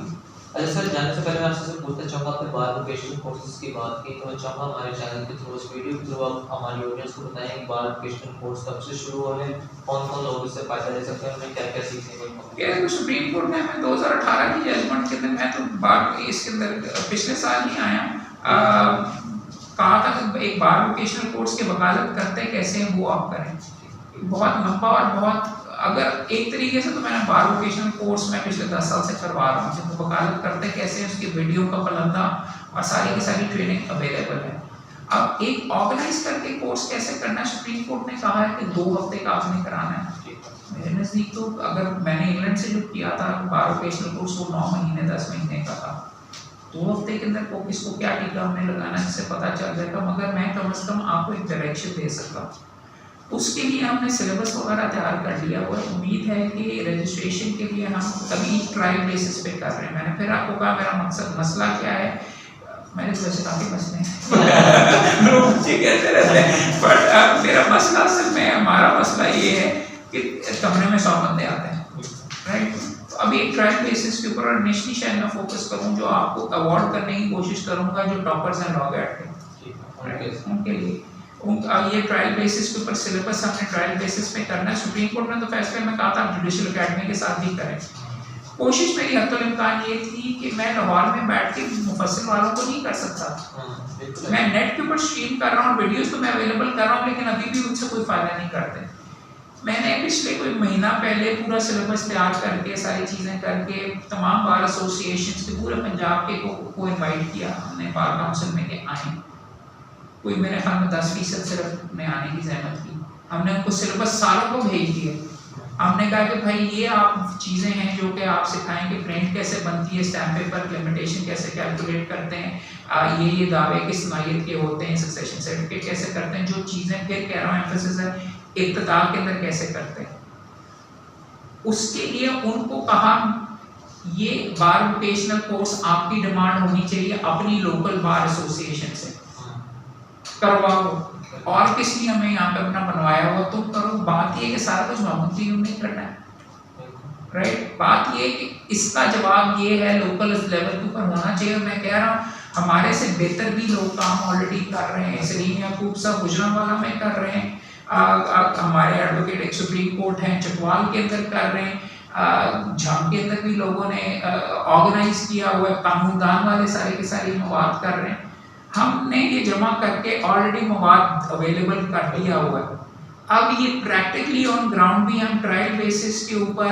Speaker 1: अच्छा सर, जाने से पहले मैं आपसे पूछना चाहूँगा, आपने बार वोकेशनल कोर्सेज की बात की, तो मैं चाहूँगा हमारे चैनल के थ्रू, इस वीडियो के थ्रू आप हमारी ऑडियंस को बताएं कि बार वोकेशनल कोर्स कब से शुरू हो रहे हैं, कौन कौन लोग इससे फ़ायदा ले सकते हैं, हमें क्या क्या सीखने को मिलेगा।
Speaker 2: तो सुप्रीम कोर्ट ने हमें 2018 की जजमेंट के अंदर, मैं तो बार इसके अंदर पिछले साल ही आया, कहा था कि एक बार वोकेशनल कोर्स की वकालत करते कैसे हैं वो आप करें। बहुत लंबा और बहुत, अगर एक तरीके से तो मैंने बार वोकेशनल कोर्स में पिछले 10 साल से करवा रहा हूँ, जिनको वकालत करते कैसे हैं उसकी वीडियो का पलंदा और सारी की सारी ट्रेनिंग अवेलेबल है। अब एक ऑर्गेनाइज करके कोर्स कैसे करना है, सुप्रीम कोर्ट ने कहा है कि 2 हफ्ते का आपने कराना है। मेरे नज़दीक तो अगर मैंने इंग्लैंड से जो किया था बार वोकेशनल कोर्स, वो 9 महीने 10 महीने का था। 2 हफ्ते के अंदर को किसको क्या टीका हमने लगाना जिससे पता चल जाएगा, मगर मैं कम से कम आपको एक डायरेक्शन दे सकता हूँ। उसके लिए हमने सिलेबस वगैरह तैयार कर लिया हुआ है। उम्मीद है कि रजिस्ट्रेशन के लिए हम अभी ट्रायल बेसिस पे कर रहे हैं। मैंने फिर आपको कहा मेरा मसला क्या है, मैंने तो वैसे काफ़ी मसले हैं लोग मुझे कहते रहते हैं, बट मेरा मसला असल में, हमारा मसला ये है कि कमरे में 100 बंदे आते हैं, राइट। तो अभी एक ट्रायल बेसिस के ऊपर इनिशियली शायद मैं फोकस करूँ, जो आपको अवार्ड करने की कोशिश करूँगा जो टॉपर्स हैं लॉ एड के, उनके लिए ये ट्रायल बेसिस के ऊपर सिलेबस हमने ट्रायल बेसिस पे करना है। सुप्रीम कोर्ट ने तो फैसले में कहा था जुडिशल अकेडमी के साथ भी करें। कोशिश मेरी हद तक इम्कान ये थी कि मैं लाहौर में बैठ के मुफस्सिल वालों को नहीं कर सकता। मैं नेट के ऊपर स्ट्रीम कर रहा हूँ, वीडियोस तो मैं अवेलेबल कर रहा हूँ, लेकिन अभी भी उनसे कोई फ़ायदा नहीं करते। मैंने पिछले कोई महीना पहले पूरा सिलेबस तैयार करके सारी चीज़ें करके तमाम बार एसोसिएशंस के पूरे पंजाब के को इन्वाइट किया हमने बार काउंसिल में कि आएँ। कोई मेरे ख्याल में 10% सिर्फ में आने की जहमत की। हमने उनको सिलेबस सारों को भेज दिए। हमने कहा कि भाई ये आप चीज़ें हैं जो कि आप सिखाएं कि प्रिंट कैसे बनती है, स्टैम्प पेपर लिमिटेशन कैसे कैलकुलेट करते हैं, ये दावे किस नौयत के होते हैं, सक्सेशन सर्टिफिकेट कैसे करते हैं, जो चीज़ें फिर कह रहा हूँ एम्फेसिस है इब्तिदा के अंदर कैसे करते हैं। उसके लिए उनको कहा ये बार वोकेशनल कोर्स आपकी डिमांड होनी चाहिए अपनी लोकल बार एसोसिएशन से करवाओ, और किस लिए हमें यहाँ पे अपना बनवाया हुआ तुम करो। बात ये कि सारा कुछ महमूद जी नहीं करना है, राइट। बात ये कि इसका जवाब ये है लोकल लेवल के ऊपर होना चाहिए। मैं कह रहा हूँ हमारे से बेहतर भी लोग काम ऑलरेडी कर रहे हैं। सलीम याकूब साहब गुजरांवाला में कर रहे हैं, हमारे एडवोकेट एक सुप्रीम कोर्ट हैं चकवाल के अंदर कर रहे हैं, झाम के अंदर भी लोगों ने ऑर्गेनाइज किया हुआ है, कानूनदान वाले सारे के सारे मवाद कर रहे हैं। हमने ये जमा करके ऑलरेडी मवाद अवेलेबल कर दिया हुआ है। अब ये प्रैक्टिकली ऑन ग्राउंड भी हम ट्रायल बेसिस के ऊपर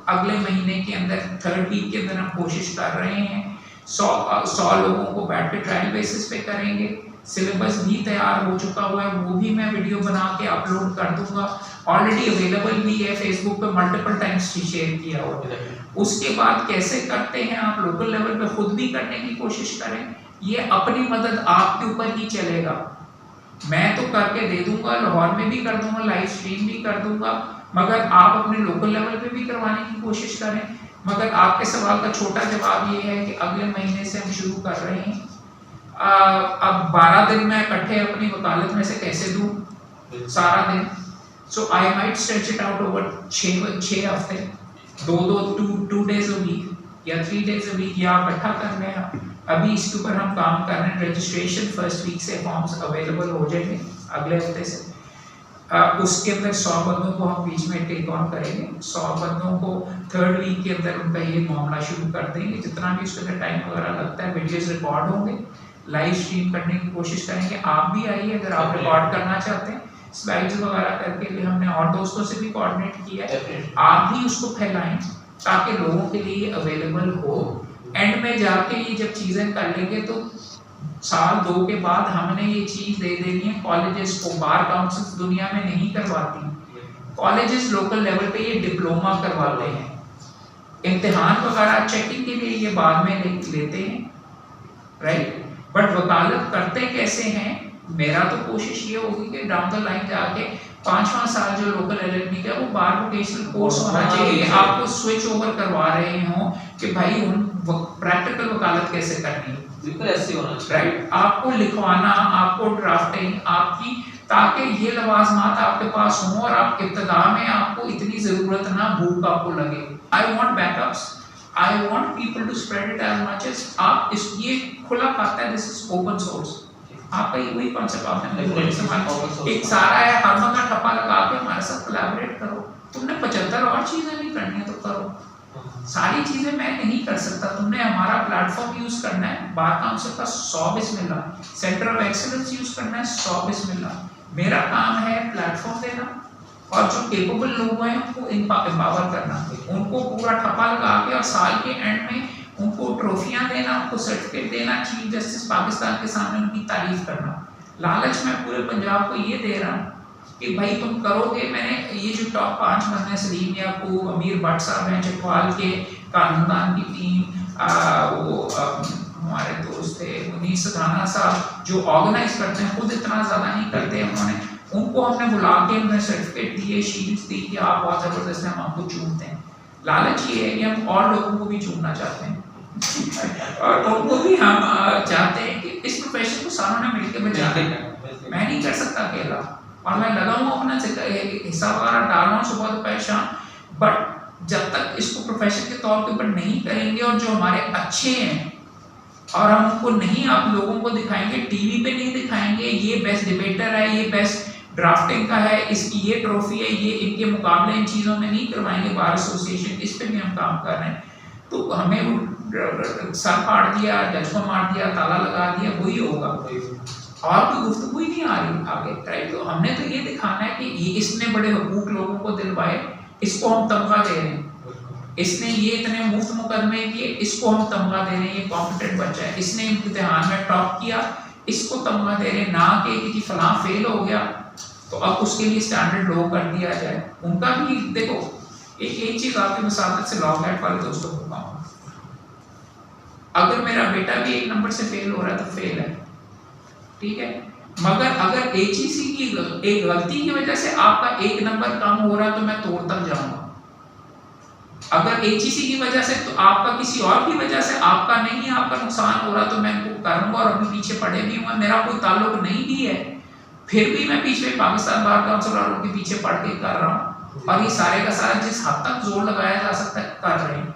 Speaker 2: अगले महीने के अंदर 3rd वीक के अंदर हम कोशिश कर रहे हैं। 100 लोगों को बैठ के ट्रायल बेसिस पे करेंगे। सिलेबस भी तैयार हो चुका हुआ है, वो भी मैं वीडियो बना के अपलोड कर दूंगा। ऑलरेडी अवेलेबल भी है फेसबुक पे, मल्टीपल टाइम्स शेयर किया हुआ है। उसके बाद कैसे करते हैं आप लोकल लेवल पे खुद भी करने की कोशिश करें। ये अपनी मदद आपके ऊपर ही चलेगा। मैं तो करके दे दूंगा, लाहौर में भी कर दूंगा, लाइव स्ट्रीम भी कर दूंगा, मगर आप अपने लोकल लेवल पे भी करवाने की कोशिश करें। मगर आपके सवाल का छोटा जवाब ये है कि अगले महीने से हम शुरू कर रहे हैं। अब 12 दिन मैं इकट्ठे अपनी वकालत में से कैसे दूं सारा दिन, so I might stretch it out over 6 हफ्ते, 2 डेज अ वीक या 3 डेज अ वीक, या इकट्ठा कर लें। अभी इसके ऊपर हम काम कर रहे हैं। रजिस्ट्रेशन 1st वीक से फॉर्म्स अवेलेबल हो जाएंगे अगले हफ्ते से। उसके अंदर 100 बंदों को हम बीच में टेक ऑन करेंगे। 100 बंदों को 3rd वीक के अंदर उनका ये मामला शुरू कर देंगे। जितना भी उसके अंदर टाइम वगैरह लगता है, वीडियोस रिकॉर्ड होंगे, लाइव स्ट्रीम करने की कोशिश करेंगे। आप भी आइए अगर आप रिकॉर्ड करना चाहते हैं, स्लाइड्स वगैरह करके लिए हमने और दोस्तों से भी कोऑर्डिनेट किया है। आप भी उसको फैलाएं ताकि लोगों के लिए अवेलेबल हो। एंड में जाके ये जब चीज़ें कर लेंगे तो 1-2 के बाद हमने ये चीज़ दे देनी है कॉलेजेस को। बार काउंसिल्स दुनिया में नहीं करवाती, कॉलेजेस लोकल लेवल पे ये डिप्लोमा करवाते हैं। इम्तिहान वगैरह चेकिंग के लिए ये बाद में लेते हैं, राइट। बट वकालत करते कैसे हैं, मेरा तो कोशिश ये होगी कि डाउन द लाइन जाके 5वां साल जो लोकल LLB का वो बार वोकेशनल कोर्स होना चाहिए। आपको स्विच ओवर करवा रहे हो कि भाई उन प्रैक्टिकल वकालत कैसे करनी है,
Speaker 1: बिल्कुल ऐसे होना चाहिए,
Speaker 2: राइट। आपको लिखवाना, आपको ड्राफ्टिंग आपकी, ताकि ये लवाजमात आपके पास हों और आप इब्तिदा में आपको इतनी ज़रूरत ना भूख आपको लगे। I want backups, I want people to spread it as much as आप इस ये खुला खाता है, दिस इज ओपन सोर्स। आपका ये वही कॉन्सेप्ट आपने एक सारा है, हर मगर ठप्पा लगा के हमारे साथ कोलैबोरेट करो। तुमने 75 और चीज़ें भी करनी है तो करो, सारी चीज़ें मैं नहीं कर सकता। तुमने हमारा प्लेटफॉर्म यूज़ करना है, बार काउंसिल का 100 बिस्मिल्लाह, सेंटर ऑफ एक्सीलेंस यूज़ करना है 100 बिस्मिल्लाह। मेरा काम है प्लेटफॉर्म देना और जो केपेबल लोग हैं उनको एम्पावर करना, उनको पूरा ठप्पा लगा के और साल के एंड में उनको ट्रॉफियाँ देना, उनको सर्टिफिकेट देना, चीफ जस्टिस पाकिस्तान के सामने उनकी तारीफ करना। लालच मैं पूरे पंजाब को ये दे रहा हूँ कि भाई तुम करोगे। मैंने ये जो टॉप 5 बंदे, सलीम याकूब, अमीर भट्ट साहब हैं चकवाल के, कानूनदान की टीम, वो हमारे दोस्त थे मुनीस सदाना साहब जो ऑर्गेनाइज करते हैं, खुद इतना ज़्यादा नहीं करते, उन्होंने उनको हमने बुला के उन्हें सर्टिफिकेट दिए, शील्ड्स दी कि आप बहुत ज़बरदस्त हैं, हम आपको चूमते हैं। लालच ये है कि हम और लोगों को भी चूमना चाहते हैं और उनको भी हम चाहते हैं कि इस प्रोफेशन को सारों ने मिलकर बचाना है। मैं नहीं कर सकता अकेला, और मैं लगा हूँ अपना हिस्सा वगैरह डाल रहा हूँ सुबह दोपहर शाम, बट जब तक इसको प्रोफेशन के तौर के ऊपर नहीं करेंगे और जो हमारे अच्छे हैं और हम उनको नहीं आप लोगों को दिखाएंगे, टीवी पे नहीं दिखाएंगे, ये बेस्ट डिबेटर है, ये बेस्ट ड्राफ्टिंग का है, इसकी ये ट्रॉफी है, ये इनके मुकाबले इन चीज़ों में नहीं करवाएंगे बार एसोसिएशन, इस पे भी हम काम कर रहे हैं। तो हमें सर फाड़ दिया, जज को मार दिया, ताला लगा दिया, वही होगा, और कोई गुफ्तगू ही नहीं आ रही आगे, राइट। तो हमने तो ये दिखाना है कि ये इसने बड़े हुकूक लोगों को दिलवाए, इसको हम तमगा दे रहे हैं, इसने ये इतने मुफ्त मुकदमे किए, इसको हम तमगा दे रहे हैं, ये कॉम्पिटेंट बच्चा है, इसने इम्तिहान में टॉप किया, इसको तमगा दे रहे हैं, ना कि फलां फेल हो गया तो अब उसके लिए स्टैंडर्ड लो कर दिया जाए। उनका भी देखो, एक चीज़ आपकी मसालत से लॉ गाइड वाले दोस्तों को बताऊँ, अगर मेरा बेटा भी एक नंबर से फेल हो रहा है तो फेल है, ठीक है, मगर अगर HEC की एक गलती की वजह से आपका एक नंबर कम हो रहा है तो मैं तोड़ तक जाऊंगा। अगर HEC की वजह से तो आपका किसी और की वजह से आपका नहीं, आपका नुकसान हो रहा तो मैं करूंगा, और अभी पीछे पड़े भी हुए, मेरा कोई ताल्लुक नहीं भी है, फिर भी मैं पीछे पाकिस्तान बार काउंसिल वालों के पीछे पड़ के कर रहा हूँ, और ये सारे का सारा जिस हद तक जोर लगाया जा सकता है कर रहे हैं।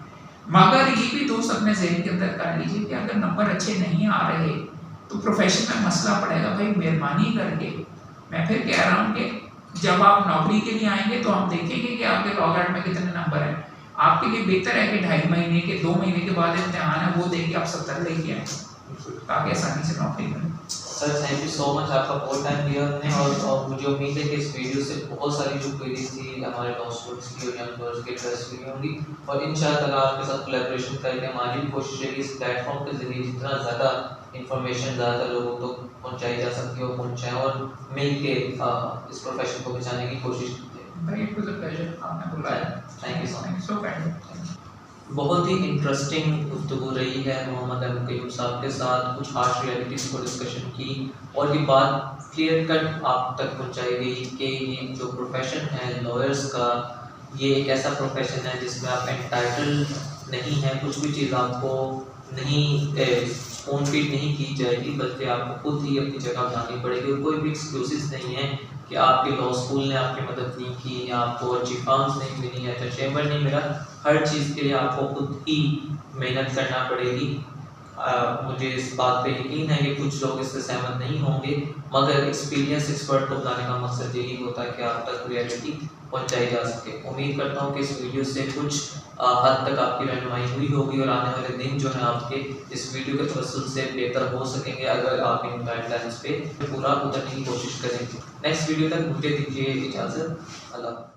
Speaker 2: मगर ये भी दोस्त अपने ज़हन के अंदर कर लीजिए कि अगर नंबर अच्छे नहीं आ रहे तो प्रोफेशन में मसला पड़ेगा। भाई मेहरबानी करके मैं फिर कह रहा हूँ कि जब आप नौकरी के लिए आएंगे तो हम देखेंगे कि आपके लॉ गार्ड में कितने नंबर हैं। आपके लिए बेहतर है कि 2.5 महीने के 2 महीने के बाद इम्तिहान है, वो देख के आप 70 लेके आएँ ताकि आसानी से नौकरी करें।
Speaker 1: Sir thank you so much, आपका बहुत टाइम दिया हमने, और मुझे उम्मीद है कि इस वीडियो से बहुत सारी जो क्वेरीज थी हमारे लॉ स्टूडेंट्स की और यंग गर्ल्स की एड्रेस हुई होंगी, और इंशाअल्लाह आपके साथ कोलैबोरेशन करके हमारी भी कोशिश है कि इस प्लेटफॉर्म के जरिए जितना ज़्यादा इंफॉर्मेशन ज़्यादा लोगों तक पहुँचाई जा सकती है वो पहुँचाएँ और मिल के इस प्रोफेशन को बचाने की कोशिश की जाए।
Speaker 2: भाई इट वाज अ प्लेजर, आपने बुलाया,
Speaker 1: thank you so much,
Speaker 2: so kind.
Speaker 1: बहुत ही इंटरेस्टिंग गुफ्तगू रही है मोहम्मद अहमद कयूम साहब के साथ, कुछ हार्श रियलिटीज़ को डिस्कशन की, और ये बात क्लियर कट आप तक पहुंचाई गई कि ये जो प्रोफेशन है लॉयर्स का, ये एक ऐसा प्रोफेशन है जिसमें आप एंटाइटल नहीं है, कुछ भी चीज़ आपको नहीं स्पून फीड नहीं की जाएगी, बल्कि आपको खुद ही अपनी जगह बनानी पड़ेगी, और कोई भी एक्सक्यूज़ नहीं है कि आपके लॉ स्कूल ने आपकी मदद नहीं की, या आपको अच्छी फर्म्स नहीं मिली, या अच्छा चैम्बर नहीं मिला, हर चीज़ के लिए आपको खुद ही मेहनत करना पड़ेगी। मुझे इस बात पे यकीन है कि कुछ लोग इससे सहमत नहीं होंगे, मगर एक्सपीरियंस एक्सपर्ट को बनाने का मकसद यही होता है कि आप तक रियलिटी पहुंचाई जा सके। उम्मीद करता हूँ कि इस वीडियो से कुछ हद तक आपकी रहनुमाई हुई होगी, और आने वाले दिन जो है आपके इस वीडियो के तवज्जुह से बेहतर हो सकेंगे अगर आप इन गाइडलाइंस पे पूरा उतरने की कोशिश करेंगे। नेक्स्ट वीडियो तक मुझे दीजिए इजाज़त। अल्लाह।